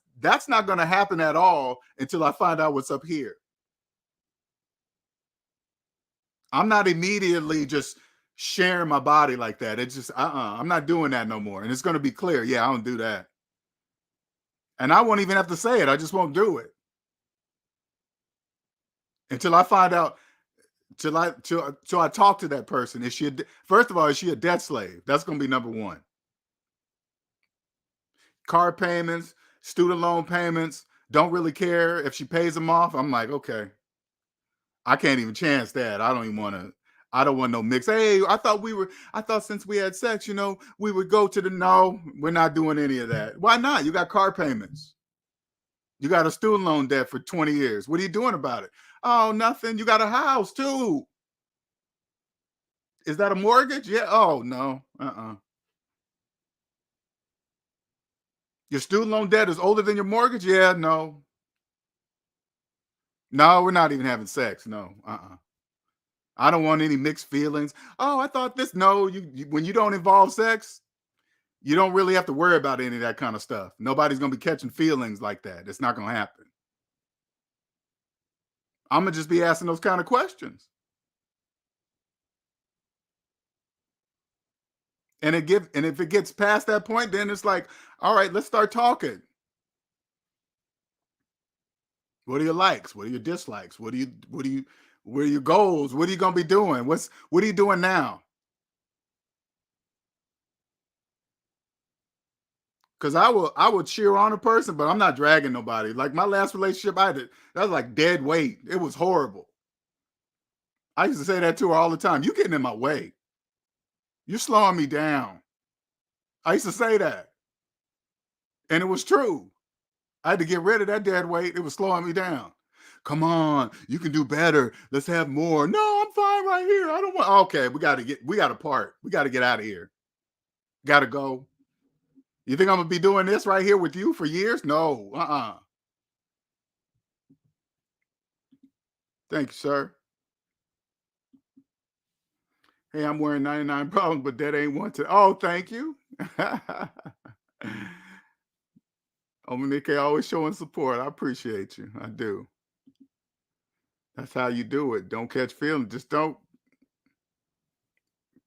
not gonna happen at all until I find out what's up here. I'm not immediately just sharing my body like that. It's just I'm not doing that no more. And it's gonna be clear. Yeah, I don't do that. And I won't even have to say it. I just won't do it until I find out. Till I talk to that person. First of all, is she a debt slave? That's gonna be number one. Car payments, student loan payments. Don't really care if she pays them off. I'm like, okay, I can't even chance that. I don't even want to. I don't want no mix. Hey, I thought we were. I thought since we had sex, we would go to the. No, we're not doing any of that. Why not? You got car payments. You got a student loan debt for 20 years. What are you doing about it? Oh, nothing. You got a house too. Is that a mortgage? Yeah. Oh no. Your student loan debt is older than your mortgage? Yeah. No. No, we're not even having sex. No. I don't want any mixed feelings. Oh, I thought this. No, when you don't involve sex, you don't really have to worry about any of that kind of stuff. Nobody's gonna be catching feelings like that. It's not gonna happen. I'm gonna just be asking those kind of questions, and if it gets past that point, then it's like, all right, let's start talking. What are your likes? What are your dislikes? What are your goals? What are you gonna be doing? What are you doing now? Because I will cheer on a person, but I'm not dragging nobody. Like my last relationship, that was like dead weight. It was horrible. I used to say that to her all the time. You getting in my way. You're slowing me down. I used to say that. And it was true. I had to get rid of that dead weight. It was slowing me down. Come on, you can do better. Let's have more. No, I'm fine right here. I don't want. Okay, we got to part. We got to get out of here. Got to go. You think I'm gonna be doing this right here with you for years? No. Thank you, sir. Hey, I'm wearing 99 problems, but that ain't one to. Oh, thank you. Omanike always showing support. I appreciate you. I do. That's how you do it. Don't catch feelings. Just don't.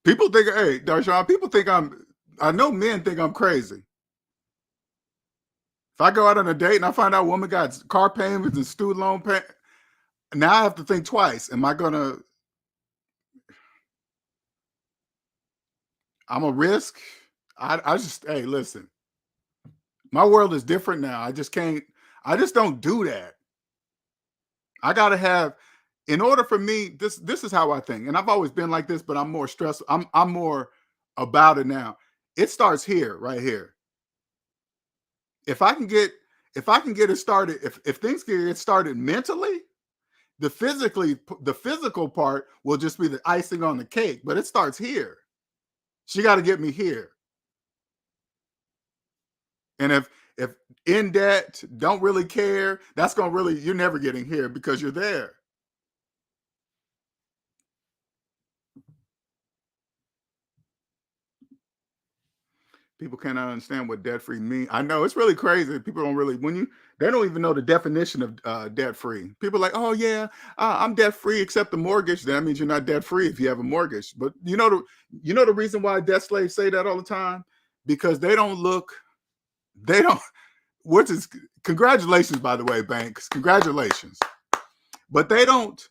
People think, hey, Darshawn, people think I know men think I'm crazy. If I go out on a date and I find out a woman got car payments and student loan pay, now I have to think twice. Am I gonna? I'm a risk. I just hey, listen. My world is different now. I just can't. I just don't do that. I gotta have, in order for me, this is how I think. And I've always been like this, but I'm more stressed. I'm more about it now. It starts here, right here. If I can get if I can get it started, if things can get started mentally, the physical part will just be the icing on the cake, but it starts here. She got to get me here. And if in debt, don't really care, that's gonna really, you're never getting here because you're there. People cannot understand what debt free means. I know it's really crazy. People don't really, they don't even know the definition of debt free. People are like, oh yeah, I'm debt free except the mortgage. That means you're not debt free if you have a mortgage. But the reason why debt slaves say that all the time, because they don't, which is, congratulations, by the way, banks, congratulations. But they don't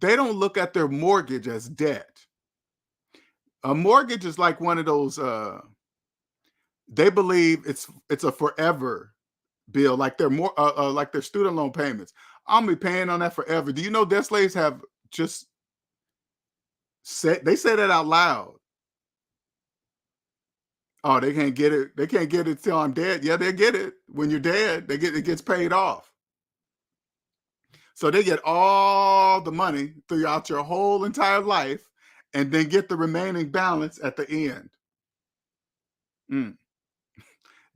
look at their mortgage as debt. A mortgage is like one of those, they believe it's a forever bill, like their more like their student loan payments. I'm gonna be paying on that forever. Do you know debt slaves have just said, they say that out loud? Oh, they can't get it. They can't get it till I'm dead. Yeah, they get it when you're dead. It gets paid off. So they get all the money throughout your whole entire life, and then get the remaining balance at the end. Mm,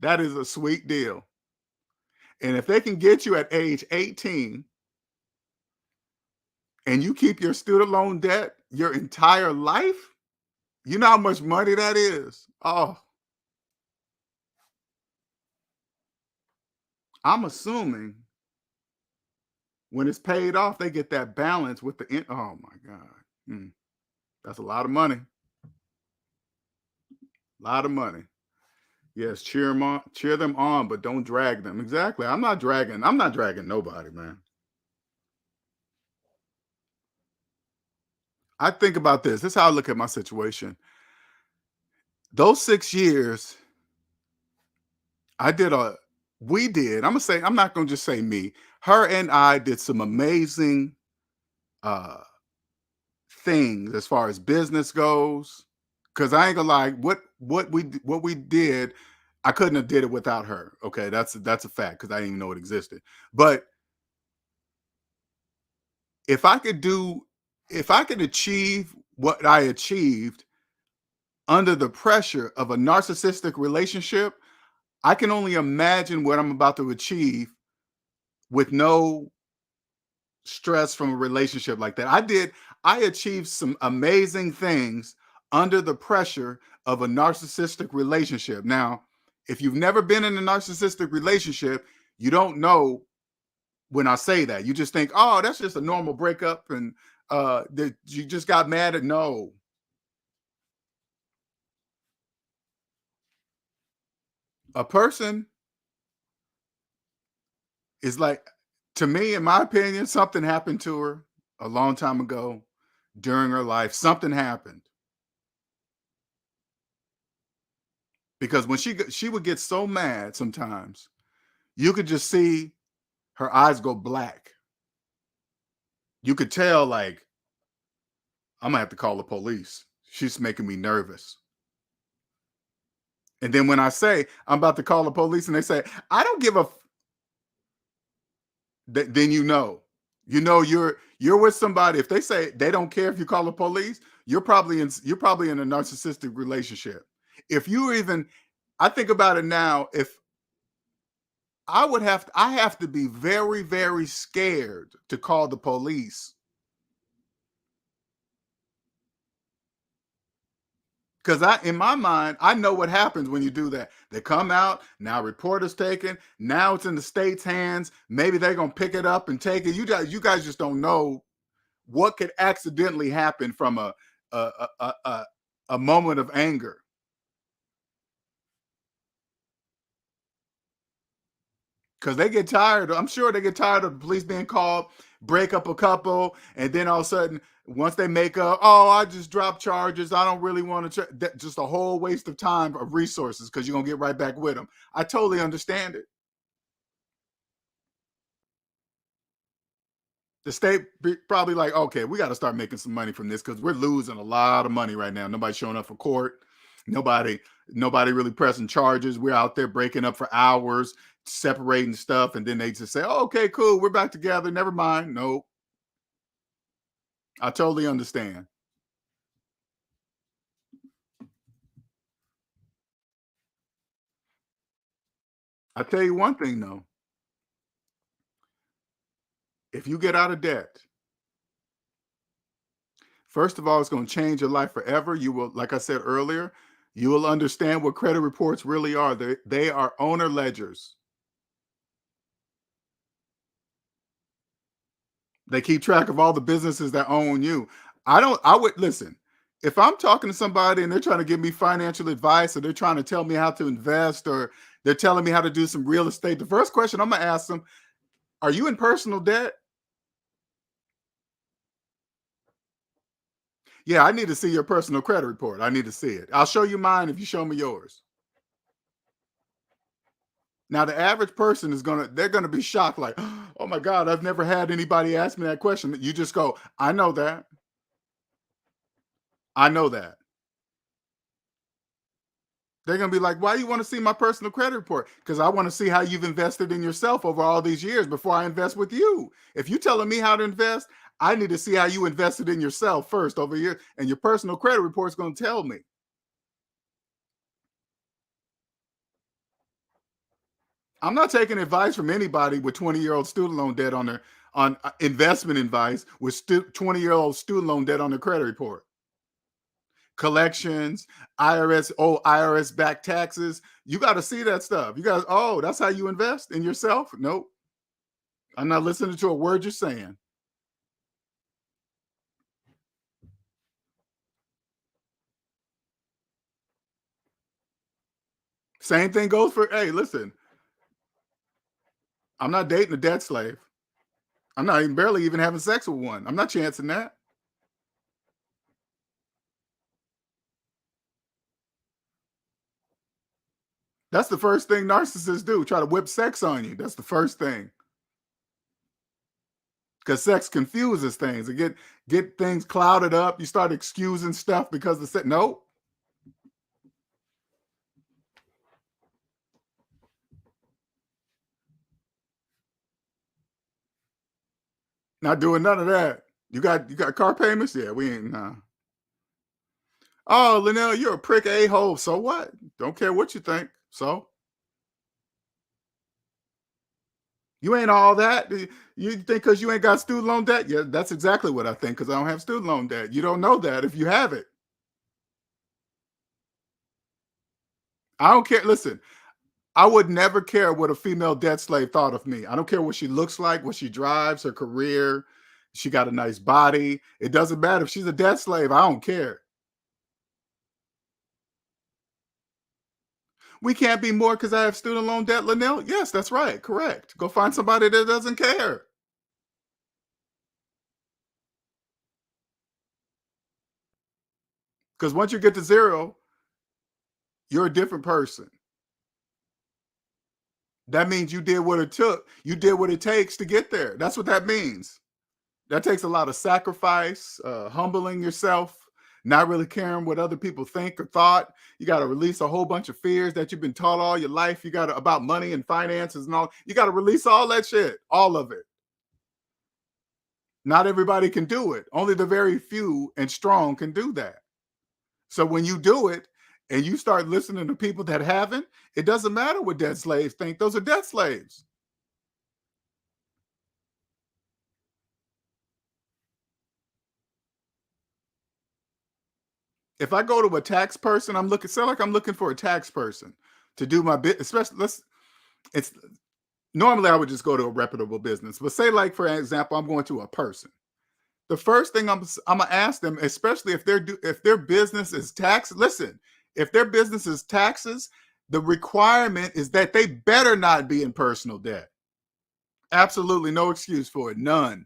that is a sweet deal. And if they can get you at age 18 and you keep your student loan debt your entire life, you know how much money that is. Oh, I'm assuming when it's paid off, they get that balance with the in. Oh my God. Mm, that's a lot of money. A lot of money. Yes, cheer them on, but don't drag them. Exactly. I'm not dragging nobody, man. I think about this. This is how I look at my situation. Those 6 years, I did a we did. I'm not gonna just say me. Her and I did some amazing uh things as far as business goes. Cause I ain't gonna lie, what we did, I couldn't have did it without her. Okay, that's a fact because I didn't even know it existed. But if I could do, if I could achieve what I achieved under the pressure of a narcissistic relationship, I can only imagine what I'm about to achieve with no stress from a relationship like that. I achieved some amazing things under the pressure of a narcissistic relationship. Now, if you've never been in a narcissistic relationship, you don't know when I say that. You just think, oh, that's just a normal breakup and that you just got mad at. No. A person is like, to me, in my opinion, something happened to her a long time ago during her life. Something happened because when she would get so mad sometimes, you could just see her eyes go black. You could tell, like, I'm gonna have to call the police. She's making me nervous. And then when I say I'm about to call the police, and they say I don't give a, then you know you're with somebody. If they say they don't care if you call the police, you're probably in a narcissistic relationship. If you even, I think about it now, if I have to be very, very scared to call the police. Because in my mind, I know what happens when you do that. They come out, now report is taken, now it's in the state's hands. Maybe they're gonna pick it up and take it. You guys just don't know what could accidentally happen from a a, a, a moment of anger. Because they get tired. I'm sure they get tired of the police being called, break up a couple, and then all of a sudden, once they make up, oh, I just dropped charges. I don't really want to. Just a whole waste of time of resources because you're gonna get right back with them. I totally understand it. The state probably like, okay, we got to start making some money from this because we're losing a lot of money right now. Nobody's showing up for court. Nobody, nobody really pressing charges. We're out there breaking up for hours, separating stuff, and then they just say, oh, okay, cool, we're back together. Never mind. No, I totally understand. I tell you one thing though, if you get out of debt, first of all, it's going to change your life forever. You will, like I said earlier, you will understand what credit reports really are. They are owner ledgers. They keep track of all the businesses that own you. I would listen. If I'm talking to somebody and they're trying to give me financial advice or they're trying to tell me how to invest or they're telling me how to do some real estate, the first question I'm going to ask them, are you in personal debt? Yeah, I need to see your personal credit report. I need to see it. I'll show you mine if you show me yours. Now, the average person they're gonna be shocked, like, oh my God, I've never had anybody ask me that question. You just go, I know that. I know that. They're gonna be like, why you want to see my personal credit report? Because I want to see how you've invested in yourself over all these years before I invest with you. If you're telling me how to invest, I need to see how you invested in yourself first over here. And your personal credit report is gonna tell me. I'm not taking advice from anybody with 20-year-old student loan debt on their on investment advice with 20-year-old student loan debt on their credit report. Collections, IRS, oh, IRS back taxes. You got to see that stuff. You guys, oh, that's how you invest in yourself? Nope. I'm not listening to a word you're saying. Same thing goes for, hey, listen, I'm not dating a debt slave. I'm not even barely even having sex with one. I'm not chancing that. That's the first thing narcissists do, try to whip sex on you. That's the first thing. Because sex confuses things and get things clouded up. You start excusing stuff because the sex. Nope, not doing none of that. You got car payments? Yeah, we ain't nah. Oh, Linnell, you're a prick a-hole. So what? Don't care what you think. So you ain't all that. You think because you ain't got student loan debt? Yeah, that's exactly what I think because I don't have student loan debt. You don't know that if you have it. I don't care. Listen, I would never care what a female debt slave thought of me. I don't care what she looks like, what she drives, her career. She got a nice body. It doesn't matter if she's a debt slave. I don't care. We can't be more because I have student loan debt, Linnell. Yes, that's right. Correct. Go find somebody that doesn't care. Because once you get to zero, you're a different person. That means you did what it took. You did what it takes to get there. That's what that means. That takes a lot of sacrifice, humbling yourself, not really caring what other people think or thought. You got to release a whole bunch of fears that you've been taught all your life. You got to about money and finances and all. You got to release all that shit, all of it. Not everybody can do it. Only the very few and strong can do that. So when you do it and you start listening to people that haven't, it doesn't matter what debt slaves think. Those are debt slaves. If I go to a tax person, I'm looking, say like I'm looking for a tax person to do my bit, especially it's normally I would just go to a reputable business, but say like for example, I'm going to a person. The first thing I'm gonna ask them, especially if their business is tax. Listen, if their business is taxes, the requirement is that they better not be in personal debt. Absolutely no excuse for it, none.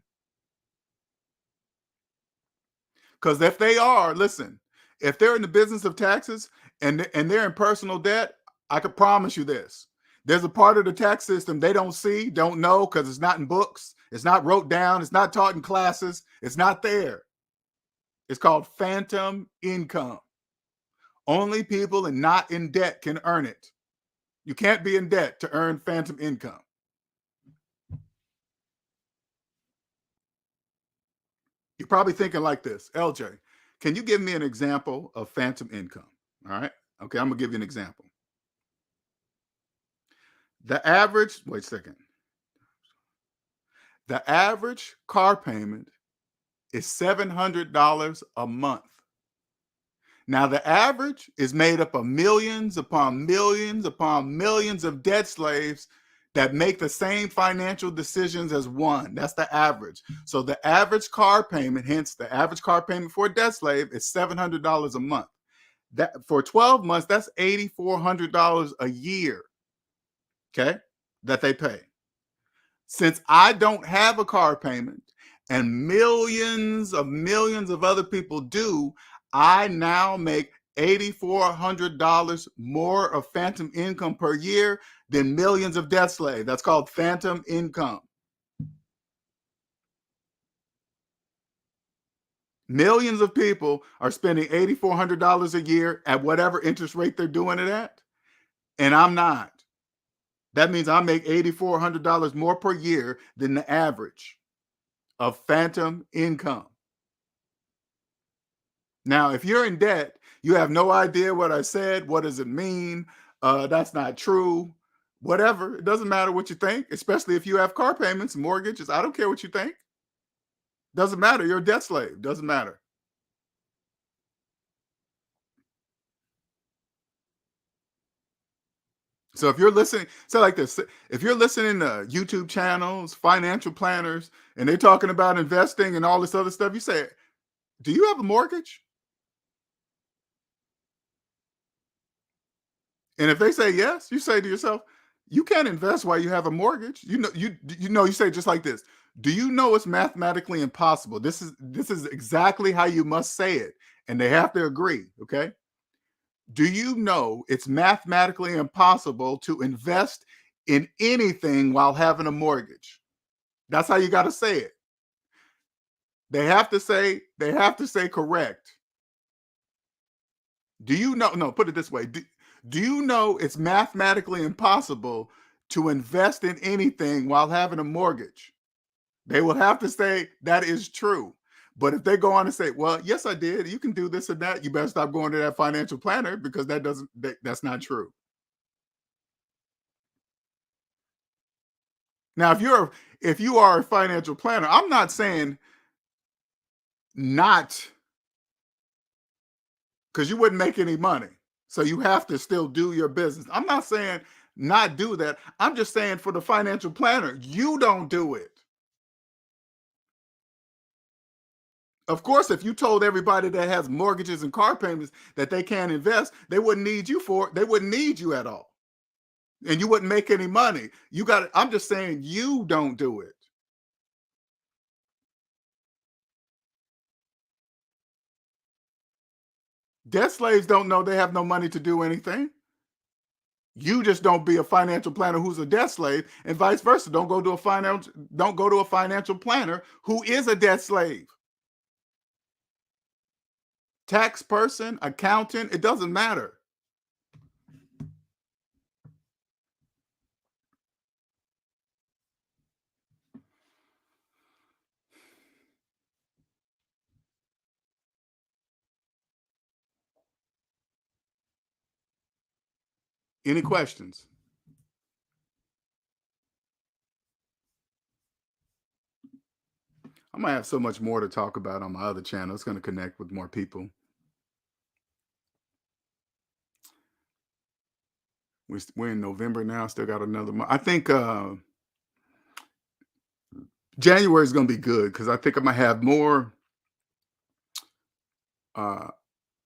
Because if they are, listen, if they're in the business of taxes and they're in personal debt, I can promise you this: there's a part of the tax system they don't see, don't know, because it's not in books. It's not wrote down. It's not taught in classes. It's not there. It's called phantom income. Only people and not in debt can earn it. You can't be in debt to earn phantom income. You're probably thinking like this, LJ, can you give me an example of phantom income? All right. Okay, I'm going to give you an example. The average, wait a second. The average car payment is $700 a month. Now, the average is made up of millions upon millions upon millions of debt slaves that make the same financial decisions as one. That's the average. So the average car payment, hence the average car payment for a debt slave, is $700 a month. That for 12 months, that's $8,400 a year. Okay, that they pay. Since I don't have a car payment and millions of other people do, I now make $8,400 more of phantom income per year than millions of debt slaves. That's called phantom income. Millions of people are spending $8,400 a year at whatever interest rate they're doing it at, and I'm not. That means I make $8,400 more per year than the average of phantom income. Now, if you're in debt, you have no idea what I said. What does it mean? That's not true. Whatever. It doesn't matter what you think, especially if you have car payments, mortgages. I don't care what you think. Doesn't matter. You're a debt slave. Doesn't matter. So if you're listening, so like this, if you're listening to YouTube channels, financial planners, and they're talking about investing and all this other stuff, you say, do you have a mortgage? And if they say yes, you say to yourself, you can't invest while you have a mortgage. You say just like this. Do you know it's mathematically impossible? This is exactly how you must say it. And they have to agree. Okay. Do you know it's mathematically impossible to invest in anything while having a mortgage? That's how you got to say it. They have to say correct. Do you know? No, put it this way. Do you know it's mathematically impossible to invest in anything while having a mortgage? They will have to say that is true. But if they go on and say, well, yes, I did, you can do this and that, you better stop going to that financial planner because that's not true. Now, if you are a financial planner, I'm not saying not, because you wouldn't make any money. So you have to still do your business. I'm not saying not do that. I'm just saying for the financial planner, you don't do it. Of course, if you told everybody that has mortgages and car payments that they can't invest, they wouldn't need you for it. They wouldn't need you at all. And you wouldn't make any money. I'm just saying you don't do it. Debt slaves don't know they have no money to do anything. You just don't be a financial planner who's a debt slave, and vice versa. Don't go to a financial planner who is a debt slave. Tax person, accountant, it doesn't matter. Any questions? I might have so much more to talk about on my other channel. It's going to connect with more people. We're in November now. Still got another month. I think January is going to be good because I think I'm going to have more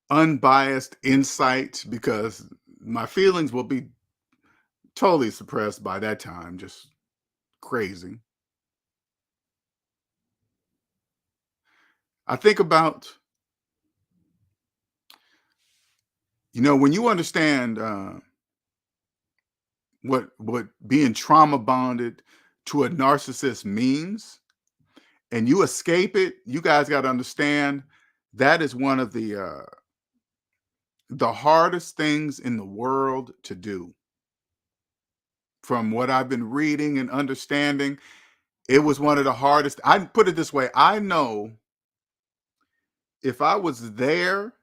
unbiased insight because my feelings will be totally suppressed by that time. Just crazy. I think about, when you understand what being trauma bonded to a narcissist means and you escape it, you guys got to understand that is one of the hardest things in the world to do. From what I've been reading and understanding, it was one of the hardest. I put it this way, I know if I was there,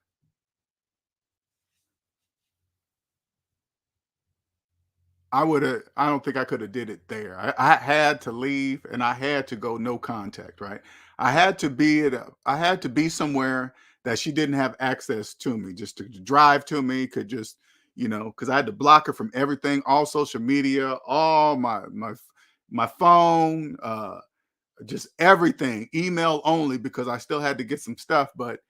I don't think I could have did it there. I had to leave and I had to go no contact, right? I had to be somewhere that she didn't have access to me, just to drive to me, could just, because I had to block her from everything, all social media, all my phone, just everything, email only because I still had to get some stuff, but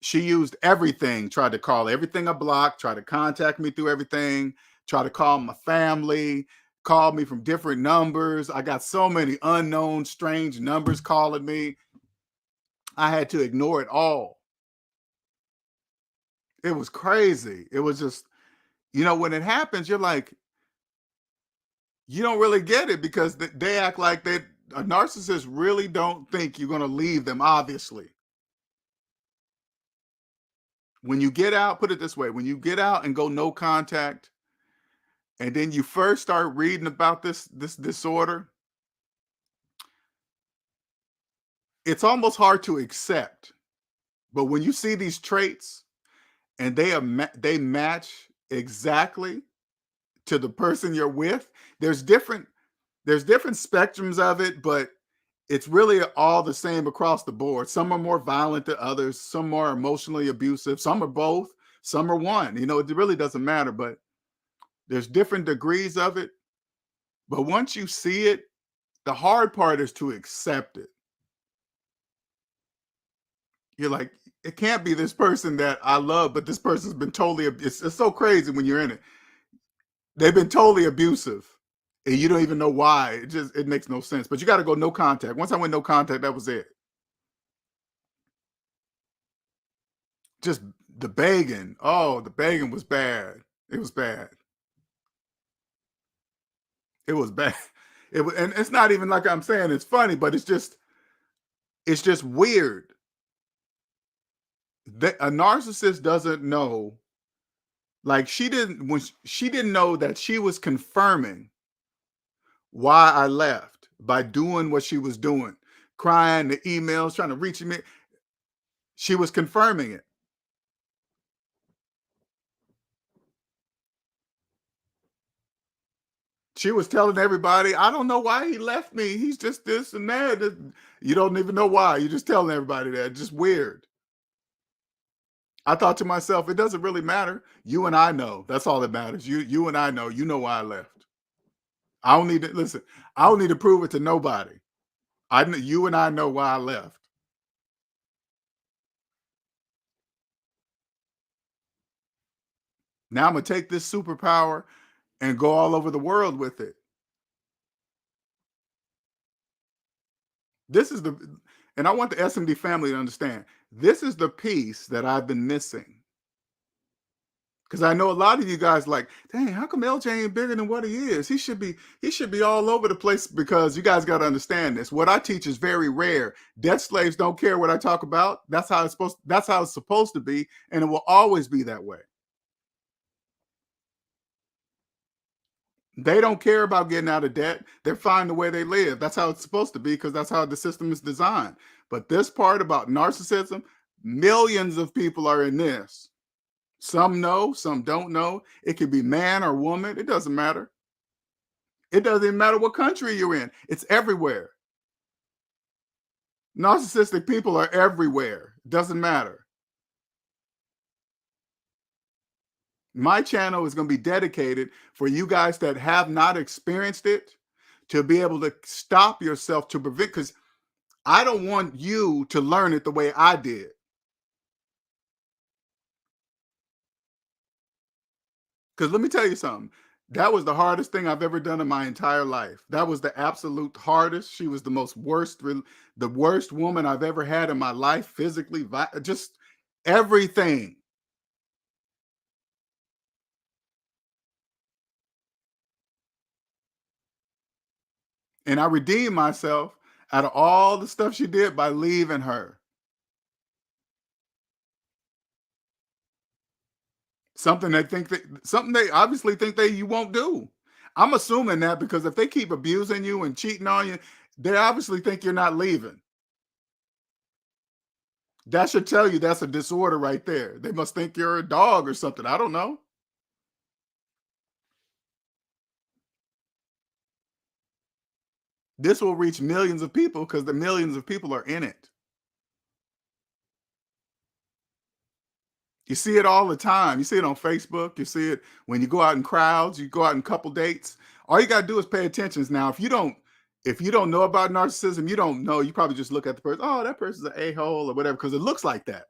she used everything, tried to call everything a block, tried to contact me through everything, tried to call my family, called me from different numbers. I got so many unknown, strange numbers calling me. I had to ignore it all. It was crazy. It was just, when it happens, you're like, you don't really get it because they act like a narcissist really don't think you're going to leave them, obviously. When you get out, put it this way, when you get out and go no contact, and then you first start reading about this disorder, it's almost hard to accept. But when you see these traits and they match exactly to the person you're with, there's different spectrums of it, but it's really all the same across the board. Some are more violent than others, some more emotionally abusive, some are both, some are one. It really doesn't matter, but there's different degrees of it. But once you see it, the hard part is to accept it. You're like, it can't be this person that I love, but this person's been totally, it's so crazy when you're in it. They've been totally abusive and you don't even know why. It makes no sense, but you got to go no contact. Once I went no contact, that was it. Just the begging. Oh, the begging was bad. It was bad. It was bad. And it's not even like I'm saying it's funny, but it's just weird. A narcissist doesn't know. Like she didn't know that she was confirming why I left by doing what she was doing, crying, the emails, trying to reach me. She was confirming it. She was telling everybody, I don't know why he left me. He's just this and that. You don't even know why. You're just telling everybody that. It's just weird. I thought to myself, it doesn't really matter. You and I know. That's all that matters. You and I know. You know why I left. I don't need to listen. I don't need to prove it to nobody. You and I know why I left. Now I'm gonna take this superpower and go all over the world with it. This is and I want the SMD family to understand, this is the piece that I've been missing. Because I know a lot of you guys like, dang, how come LJ ain't bigger than what he is? He should be all over the place because you guys got to understand this. What I teach is very rare. Debt slaves don't care what I talk about. That's how it's supposed to be, and it will always be that way. They don't care about getting out of debt. They're fine the way they live. That's how it's supposed to be because that's how the system is designed. But this part about narcissism, millions of people are in this. Some know, some don't know. It could be man or woman. It doesn't matter. It doesn't matter what country you're in. It's everywhere. Narcissistic people are everywhere. Doesn't matter. My channel is going to be dedicated for you guys that have not experienced it to be able to stop yourself to prevent, because I don't want you to learn it the way I did. Because let me tell you something. That was the hardest thing I've ever done in my entire life. That was the absolute hardest. She was the worst woman I've ever had in my life, physically, just everything. And I redeemed myself out of all the stuff she did by leaving her. Something they obviously think they you won't do. I'm assuming that because if they keep abusing you and cheating on you, they obviously think you're not leaving. That should tell you that's a disorder right there. They must think you're a dog or something. I don't know. This will reach millions of people because the millions of people are in it. You see it all the time. You see it on Facebook. You see it when you go out in crowds, you go out in couple dates. All you got to do is pay attention. Now, if you don't know about narcissism, you don't know. You probably just look at the person. Oh, that person's an a-hole or whatever because it looks like that.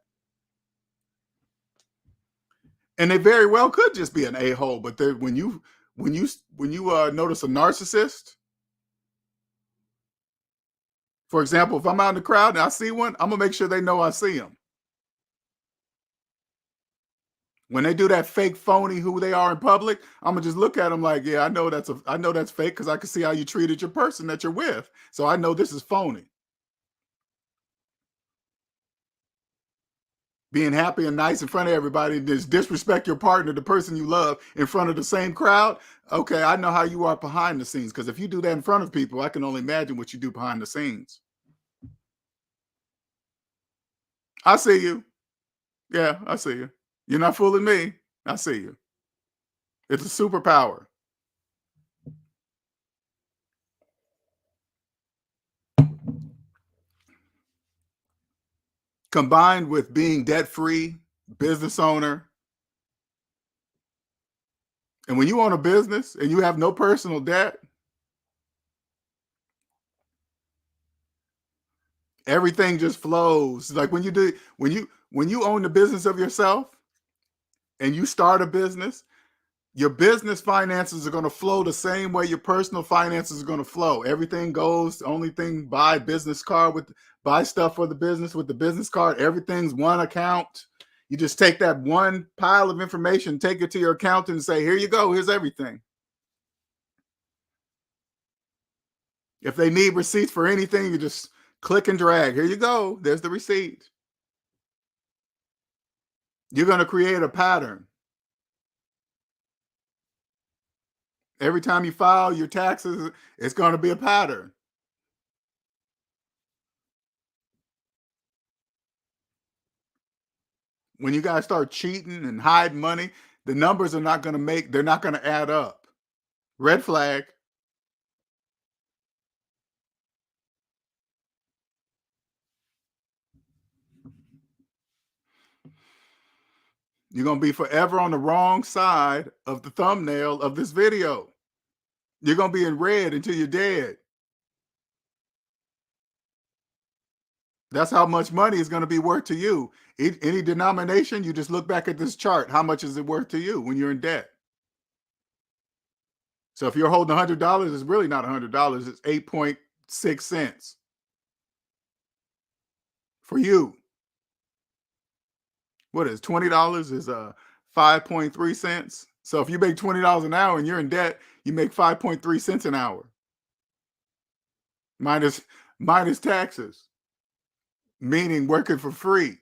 And they very well could just be an a-hole. But when you notice a narcissist, for example, if I'm out in the crowd and I see one, I'm gonna make sure they know I see them. When they do that fake phony who they are in public, I'm gonna just look at them like, yeah, I know that's fake because I can see how you treated your person that you're with. So I know this is phony. Being happy and nice in front of everybody, just disrespect your partner, the person you love, in front of the same crowd. Okay, I know how you are behind the scenes. Because if you do that in front of people, I can only imagine what you do behind the scenes. I see you. Yeah, I see you. You're not fooling me. I see you. It's a superpower. Combined with being debt free, business owner. And when you own a business and you have no personal debt, everything just flows. Like when you own the business of yourself and you start a business, your business finances are going to flow the same way your personal finances are going to flow. Everything goes. The only thing, buy stuff for the business with the business card. Everything's one account. You just take that one pile of information, take it to your accountant and say, here you go. Here's everything. If they need receipts for anything, you just click and drag. Here you go. There's the receipt. You're going to create a pattern. Every time you file your taxes, it's going to be a pattern. When you guys start cheating and hiding money, the numbers are not going to they're not going to add up. Red flag. You're going to be forever on the wrong side of the thumbnail of this video. You're going to be in red until you're dead. That's how much money is going to be worth to you. Any denomination, you just look back at this chart. How much is it worth to you when you're in debt? So if you're holding $100, it's really not $100. It's 8.6 cents for you. What is $20 is 5.3 cents. So if you make $20 an hour and you're in debt, you make 5.3 cents an hour. Minus taxes, meaning working for free.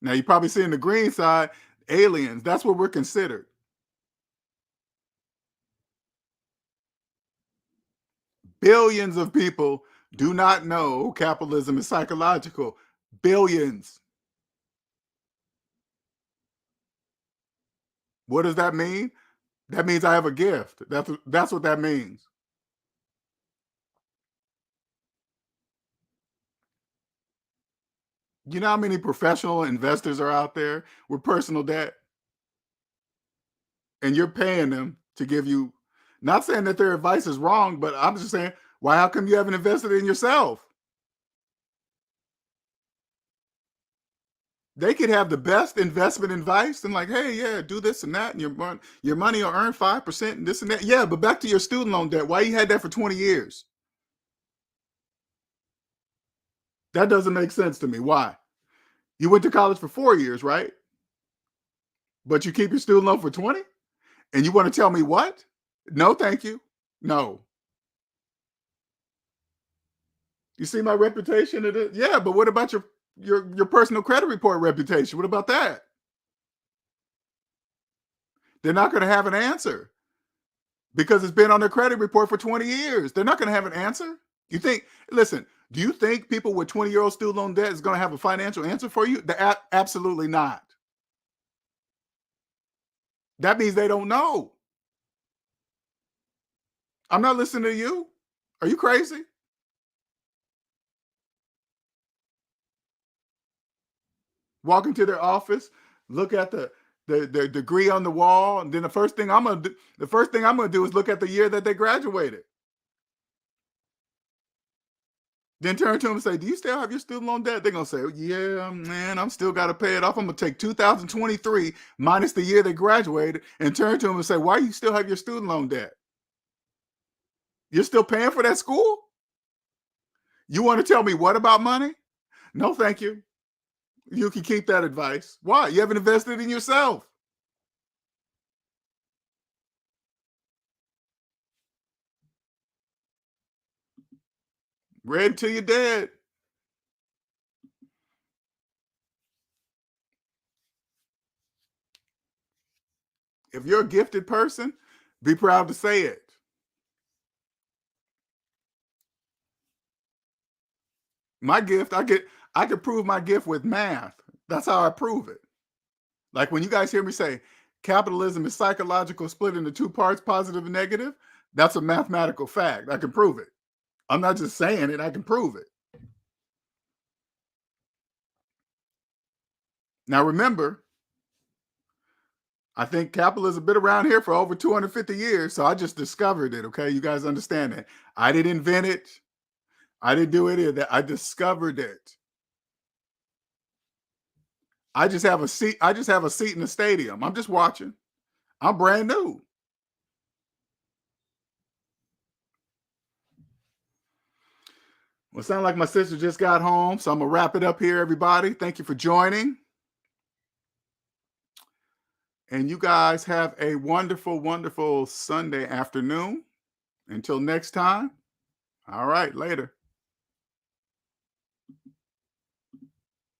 Now you probably see in the green side, aliens. That's what we're considered. Billions of people do not know capitalism is psychological. Billions. What does that mean? That means I have a gift. That's what that means. You know how many professional investors are out there with personal debt? And you're paying them to give you, not saying that their advice is wrong, but I'm just saying, why, how come you haven't invested in yourself? They could have the best investment advice and like, hey, yeah, do this and that, and your money will earn 5% and this and that. Yeah, but back to your student loan debt. Why you had that for 20 years? That doesn't make sense to me. Why? You went to college for 4 years, right? But you keep your student loan for 20? And you want to tell me what? No, thank you. No. You see my reputation? Yeah, but what about your personal credit report reputation? What about that? They're not going to have an answer because it's been on their credit report for 20 years. They're not going to have an answer. You think, listen, do you think people with 20-year-old student loan debt is going to have a financial answer for you? Absolutely not. That means they don't know. I'm not listening to you. Are you crazy? Walk into their office, look at the degree on the wall, and then the first thing I'm gonna do is look at the year that they graduated. Then turn to them and say, "Do you still have your student loan debt?" They're gonna say, "Yeah, man, I'm still got to pay it off. I'm gonna take 2023 minus the year they graduated," and turn to them and say, "Why do you still have your student loan debt? You're still paying for that school? You want to tell me what about money? No, thank you. You can keep that advice. Why? You haven't invested in yourself. Read until you're dead." If you're a gifted person, be proud to say it. My gift, I could prove my gift with math. That's how I prove it. Like when you guys hear me say capitalism is psychological, split into two parts, positive and negative, that's a mathematical fact. I can prove it. I'm not just saying it, I can prove it. Now remember, I think capitalism has been around here for over 250 years, so I just discovered it, okay? You guys understand that. I didn't invent it. I didn't do any of that. I discovered it. I just have a seat. I just have a seat in the stadium. I'm just watching. I'm brand new. Well, it sounds like my sister just got home, so I'm gonna wrap it up here, everybody. Thank you for joining. And you guys have a wonderful, wonderful Sunday afternoon. Until next time. All right, later.